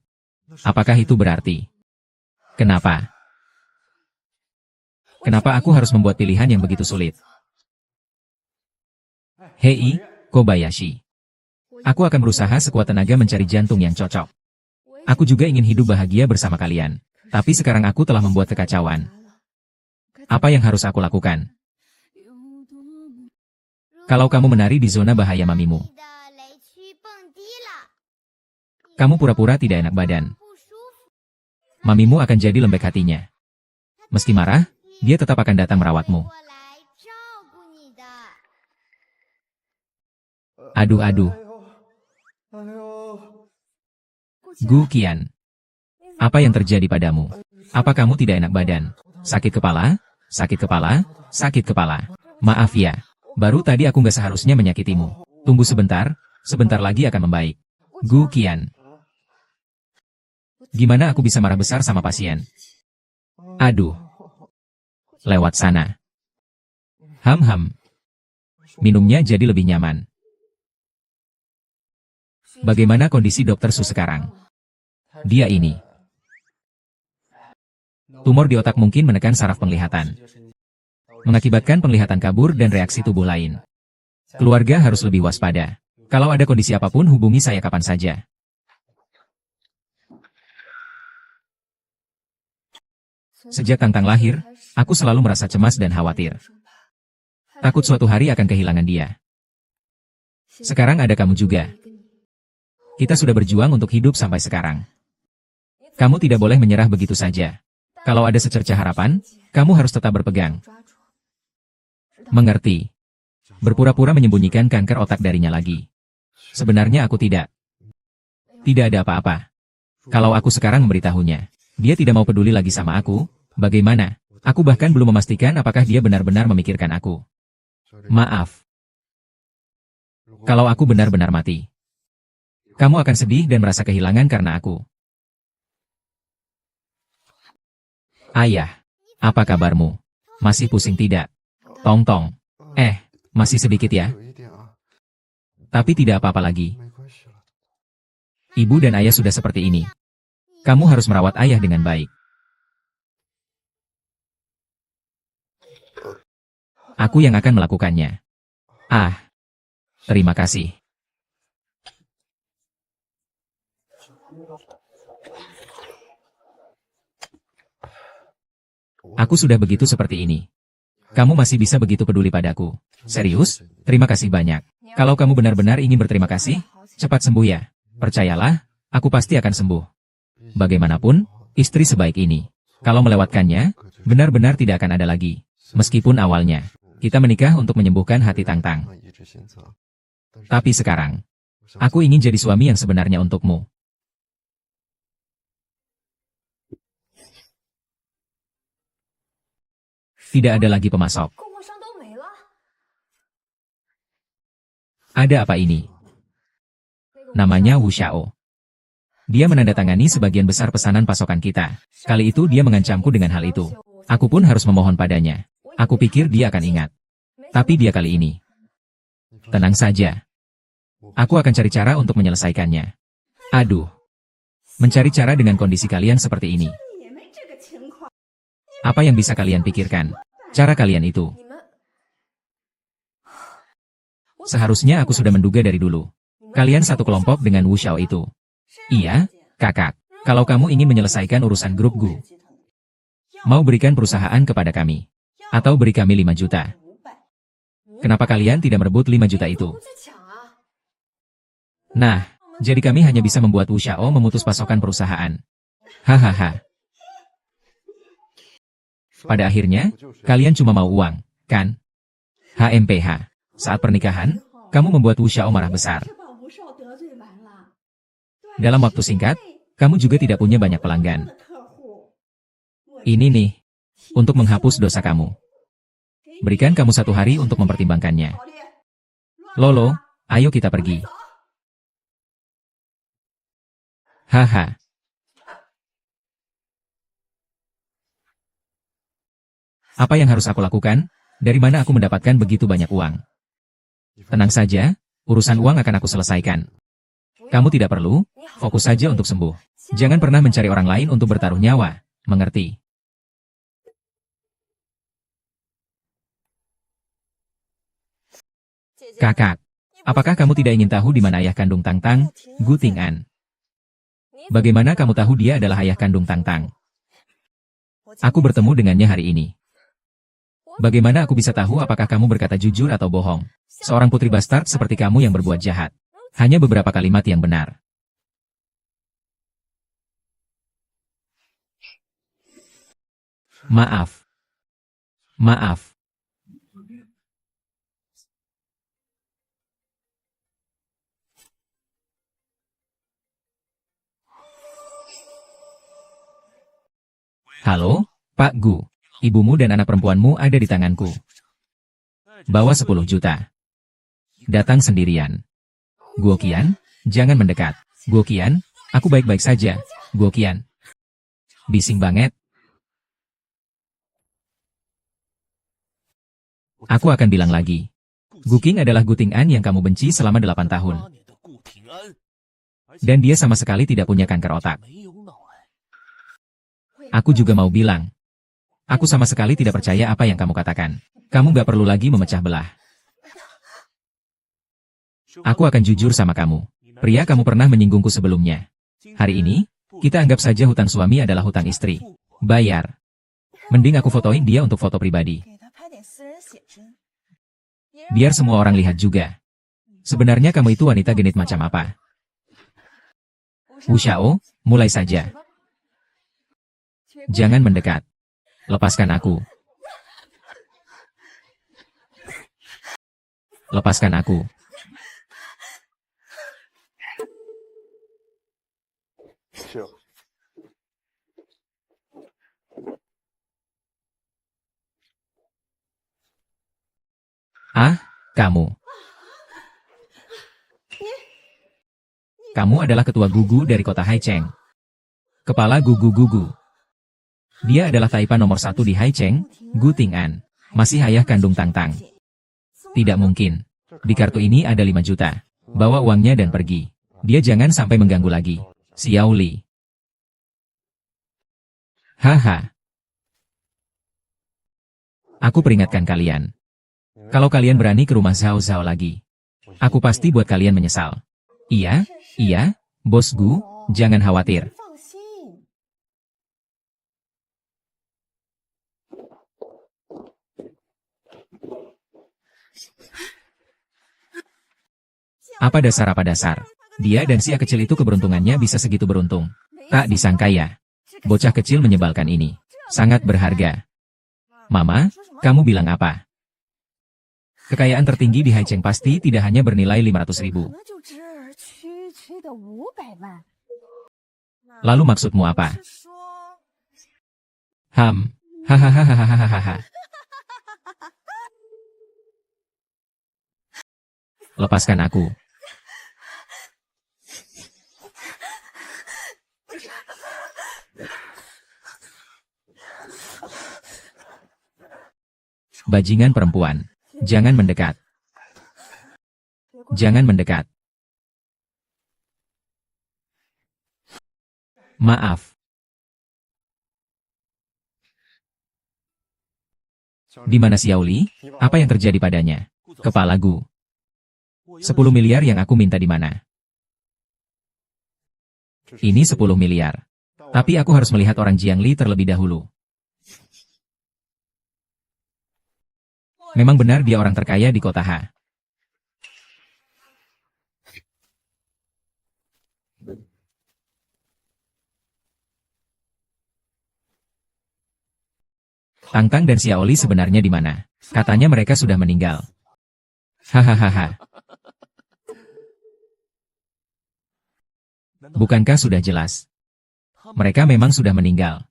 Apakah itu berarti? Kenapa? Kenapa aku harus membuat pilihan yang begitu sulit? Hei, Kobayashi. Aku akan berusaha sekuat tenaga mencari jantung yang cocok. Aku juga ingin hidup bahagia bersama kalian. Tapi sekarang aku telah membuat kekacauan. Apa yang harus aku lakukan? Kalau kamu menari di zona bahaya mamimu, kamu pura-pura tidak enak badan. Mamimu akan jadi lembek hatinya. Meski marah, dia tetap akan datang merawatmu. Aduh. Gu Qian. Apa yang terjadi padamu? Apa kamu tidak enak badan? Sakit kepala? Sakit kepala? Sakit kepala. Maaf ya. Baru tadi aku nggak seharusnya menyakitimu. Tunggu sebentar, sebentar lagi akan membaik. Gu Qian. Gimana aku bisa marah besar sama pasien? Aduh. Lewat sana. Ham. Minumnya jadi lebih nyaman. Bagaimana kondisi Dokter Su sekarang? Dia ini. Tumor di otak mungkin menekan saraf penglihatan. Mengakibatkan penglihatan kabur dan reaksi tubuh lain. Keluarga harus lebih waspada. Kalau ada kondisi apapun hubungi saya kapan saja. Sejak Tang-Tang lahir, aku selalu merasa cemas dan khawatir. Takut suatu hari akan kehilangan dia. Sekarang ada kamu juga. Kita sudah berjuang untuk hidup sampai sekarang. Kamu tidak boleh menyerah begitu saja. Kalau ada secercah harapan, kamu harus tetap berpegang. Mengerti. Berpura-pura menyembunyikan kanker otak darinya lagi. Sebenarnya aku tidak. Tidak ada apa-apa. Kalau aku sekarang memberitahunya, dia tidak mau peduli lagi sama aku, bagaimana? Aku bahkan belum memastikan apakah dia benar-benar memikirkan aku. Maaf. Kalau aku benar-benar mati, kamu akan sedih dan merasa kehilangan karena aku. Ayah, apa kabarmu? Masih pusing tidak? Tong-tong. Masih sedikit ya. Tapi tidak apa-apa lagi. Ibu dan ayah sudah seperti ini. Kamu harus merawat ayah dengan baik. Aku yang akan melakukannya. Terima kasih. Aku sudah begitu seperti ini. Kamu masih bisa begitu peduli padaku. Serius? Terima kasih banyak. Kalau kamu benar-benar ingin berterima kasih, cepat sembuh ya. Percayalah, aku pasti akan sembuh. Bagaimanapun, istri sebaik ini, kalau melewatkannya, benar-benar tidak akan ada lagi. Meskipun awalnya, kita menikah untuk menyembuhkan hati Tang-Tang. Tapi sekarang, aku ingin jadi suami yang sebenarnya untukmu. Tidak ada lagi pemasok. Ada apa ini? Namanya Wu Xiao. Dia menandatangani sebagian besar pesanan pasokan kita. Kali itu dia mengancamku dengan hal itu. Aku pun harus memohon padanya. Aku pikir dia akan ingat. Tapi dia kali ini. Tenang saja. Aku akan cari cara untuk menyelesaikannya. Aduh. Mencari cara dengan kondisi kalian seperti ini. Apa yang bisa kalian pikirkan? Cara kalian itu. Seharusnya aku sudah menduga dari dulu. Kalian satu kelompok dengan Wu Xiao itu. Iya, kakak. Kalau kamu ingin menyelesaikan urusan grup Gu, mau berikan perusahaan kepada kami. Atau beri kami 5 juta. Kenapa kalian tidak merebut 5 juta itu? Nah, jadi kami hanya bisa membuat Wu Xiao memutus pasokan perusahaan. Hahaha. Pada akhirnya, kalian cuma mau uang, kan? HMPH. Saat pernikahan, kamu membuat Wu Xiao marah besar. Dalam waktu singkat, kamu juga tidak punya banyak pelanggan. Ini nih, untuk menghapus dosa kamu. Berikan kamu 1 hari untuk mempertimbangkannya. Lolo, ayo kita pergi. Haha. Apa yang harus aku lakukan? Dari mana aku mendapatkan begitu banyak uang? Tenang saja, urusan uang akan aku selesaikan. Kamu tidak perlu, fokus saja untuk sembuh. Jangan pernah mencari orang lain untuk bertaruh nyawa, mengerti? Kakak, apakah kamu tidak ingin tahu di mana ayah kandung Tang Tang, Gu Ting'an? Bagaimana kamu tahu dia adalah ayah kandung Tang Tang? Aku bertemu dengannya hari ini. Bagaimana aku bisa tahu apakah kamu berkata jujur atau bohong? Seorang putri bastard seperti kamu yang berbuat jahat. Hanya beberapa kalimat yang benar. Maaf. Maaf. Halo, Pak Gu. Ibumu dan anak perempuanmu ada di tanganku. Bawa 10 juta. Datang sendirian. Guoqian, jangan mendekat. Guoqian, aku baik-baik saja. Guoqian. Bising banget. Aku akan bilang lagi. Gu Qing adalah Gu Ting'an yang kamu benci selama 8 tahun. Dan dia sama sekali tidak punya kanker otak. Aku juga mau bilang. Aku sama sekali tidak percaya apa yang kamu katakan. Kamu gak perlu lagi memecah belah. Aku akan jujur sama kamu. Pria, kamu pernah menyinggungku sebelumnya. Hari ini, kita anggap saja hutang suami adalah hutang istri. Bayar. Mending aku fotoin dia untuk foto pribadi. Biar semua orang lihat juga. Sebenarnya kamu itu wanita genit macam apa? Wu Xiao, mulai saja. Jangan mendekat. Lepaskan aku. Lepaskan aku. Ah, kamu. Kamu adalah ketua gugu dari kota Haicheng. Kepala gugu-gugu. Dia adalah taipan nomor 1 di Haicheng, Gu Ting'an. Masih ayah kandung Tang Tang. Tidak mungkin. Di kartu ini ada 5 juta. Bawa uangnya dan pergi. Dia jangan sampai mengganggu lagi. Xiao Li. Haha. Aku peringatkan kalian. Kalau kalian berani ke rumah Zhao Zhao lagi, aku pasti buat kalian menyesal. Iya, iya, Bos Gu, jangan khawatir. Apa dasar? Dia dan si kecil itu keberuntungannya bisa segitu beruntung. Tak disangka ya. Bocah kecil menyebalkan ini. Sangat berharga. Mama, kamu bilang apa? Kekayaan tertinggi di Haicheng pasti tidak hanya bernilai 500.000. Lalu maksudmu apa? Hahaha. Lepaskan aku. Bajingan perempuan. Jangan mendekat. Jangan mendekat. Maaf. Di mana Xiao Li? Apa yang terjadi padanya? Kepala Gu. 10 miliar yang aku minta di mana? Ini 10 miliar. Tapi aku harus melihat orang Jiangli terlebih dahulu. Memang benar dia orang terkaya di kota H. Tang-Tang dan Xiaoli sebenarnya di mana? Katanya mereka sudah meninggal. Hahaha. Bukankah sudah jelas? Mereka memang sudah meninggal.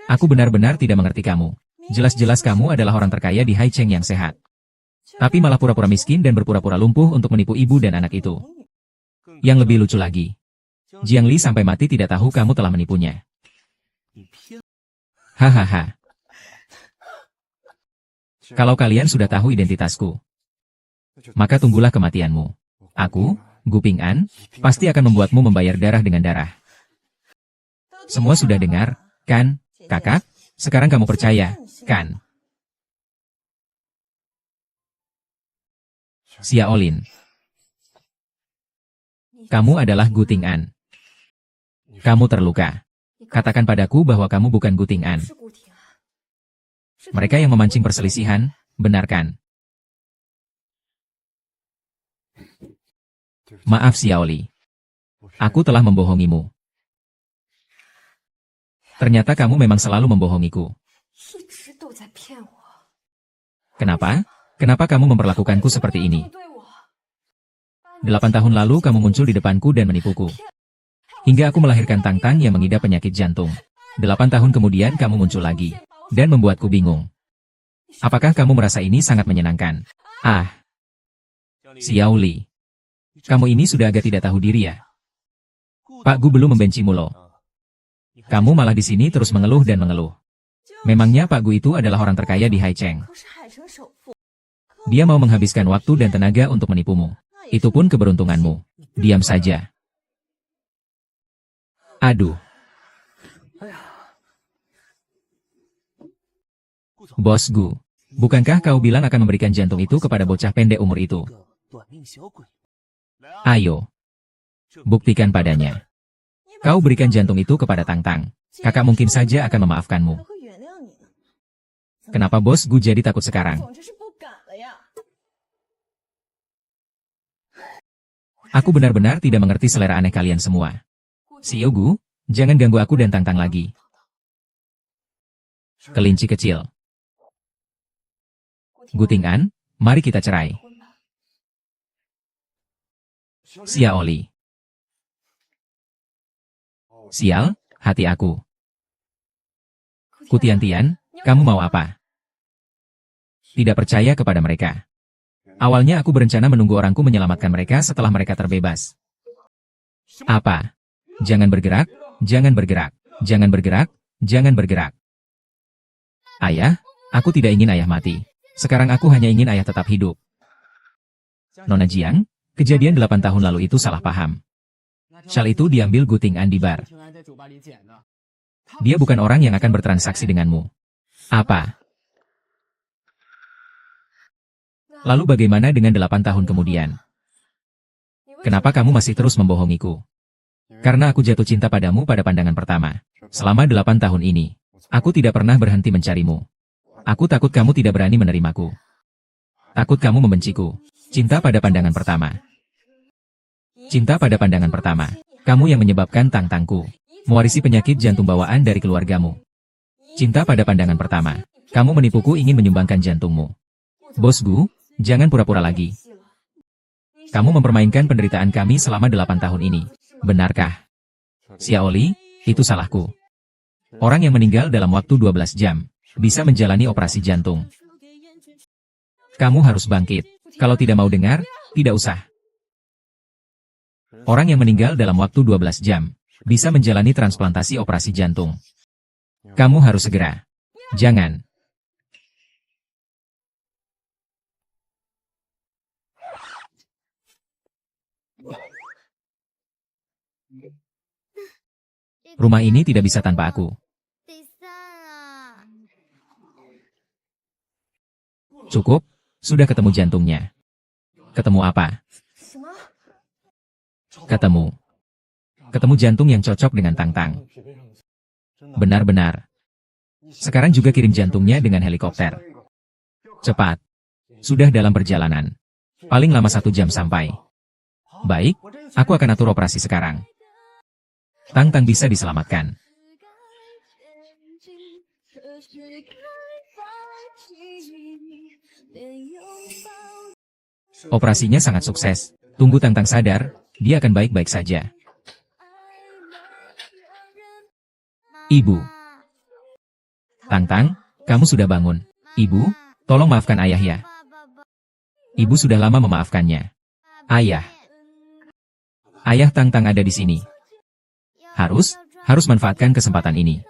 Aku benar-benar tidak mengerti kamu. Jelas-jelas kamu adalah orang terkaya di Haicheng yang sehat. Tapi malah pura-pura miskin dan berpura-pura lumpuh untuk menipu ibu dan anak itu. Yang lebih lucu lagi, Jiangli sampai mati tidak tahu kamu telah menipunya. Hahaha. Kalau kalian sudah tahu identitasku, maka tunggulah kematianmu. Aku, Gu Ping'an, pasti akan membuatmu membayar darah dengan darah. Semua sudah dengar, kan, kakak? Sekarang kamu percaya, kan? Xiaolin. Kamu adalah Gu Ping'an. Kamu terluka. Katakan padaku bahwa kamu bukan Gu Ping'an. Mereka yang memancing perselisihan, benarkan? Maaf Xiaoli. Aku telah membohongimu. Ternyata kamu memang selalu membohongiku. Kenapa? Kenapa kamu memperlakukanku seperti ini? 8 tahun lalu kamu muncul di depanku dan menipuku. Hingga aku melahirkan Tang-Tang yang mengidap penyakit jantung. 8 tahun kemudian kamu muncul lagi. Dan membuatku bingung. Apakah kamu merasa ini sangat menyenangkan? Ah. Xiaoli. Kamu ini sudah agak tidak tahu diri ya? Pak Gu belum membencimu loh. Kamu malah di sini terus mengeluh dan mengeluh. Memangnya Pak Gu itu adalah orang terkaya di Haicheng. Dia mau menghabiskan waktu dan tenaga untuk menipumu. Itu pun keberuntunganmu. Diam saja. Aduh. Bos Gu, bukankah kau bilang akan memberikan jantung itu kepada bocah pendek umur itu? Ayo. Buktikan padanya. Kau berikan jantung itu kepada Tang-Tang. Kakak mungkin saja akan memaafkanmu. Kenapa Bos Gu jadi takut sekarang? Aku benar-benar tidak mengerti selera aneh kalian semua. Xiao Gu, jangan ganggu aku dan Tang-Tang lagi. Kelinci kecil. Gu Ping'an, mari kita cerai. Xiaoli. Sial, hati aku. Kutian-tian, kamu mau apa? Tidak percaya kepada mereka. Awalnya aku berencana menunggu orangku menyelamatkan mereka setelah mereka terbebas. Apa? Jangan bergerak, jangan bergerak, jangan bergerak, jangan bergerak. Ayah, aku tidak ingin ayah mati. Sekarang aku hanya ingin ayah tetap hidup. Nona Jiang, kejadian 8 tahun lalu itu salah paham. Shal itu diambil Gu Ping'an di bar. Dia bukan orang yang akan bertransaksi denganmu. Apa? Lalu bagaimana dengan 8 tahun kemudian? Kenapa kamu masih terus membohongiku? Karena aku jatuh cinta padamu pada pandangan pertama. Selama 8 tahun ini, aku tidak pernah berhenti mencarimu. Aku takut kamu tidak berani menerimaku. Takut kamu membenciku. Cinta pada pandangan pertama. Cinta pada pandangan pertama. Kamu yang menyebabkan Tang-Tangku mewarisi penyakit jantung bawaan dari keluargamu. Cinta pada pandangan pertama. Kamu menipuku ingin menyumbangkan jantungmu. Bos Gu, jangan pura-pura lagi. Kamu mempermainkan penderitaan kami selama 8 tahun ini. Benarkah? Xiaoli, itu salahku. Orang yang meninggal dalam waktu 12 jam bisa menjalani operasi jantung. Kamu harus bangkit. Kalau tidak mau dengar, tidak usah. Orang yang meninggal dalam waktu 12 jam bisa menjalani transplantasi operasi jantung. Kamu harus segera. Jangan. Rumah ini tidak bisa tanpa aku. Cukup, sudah ketemu jantungnya. Ketemu apa? Ketemu. Ketemu jantung yang cocok dengan Tang-Tang. Benar-benar. Sekarang juga kirim jantungnya dengan helikopter. Cepat. Sudah dalam perjalanan. Paling lama 1 jam sampai. Baik, aku akan atur operasi sekarang. Tang-Tang bisa diselamatkan. Operasinya sangat sukses. Tunggu Tang-Tang sadar, dia akan baik-baik saja. Ibu. Tang-Tang, kamu sudah bangun. Ibu, tolong maafkan ayah ya. Ibu sudah lama memaafkannya. Ayah. Ayah Tang-Tang ada di sini. Harus manfaatkan kesempatan ini.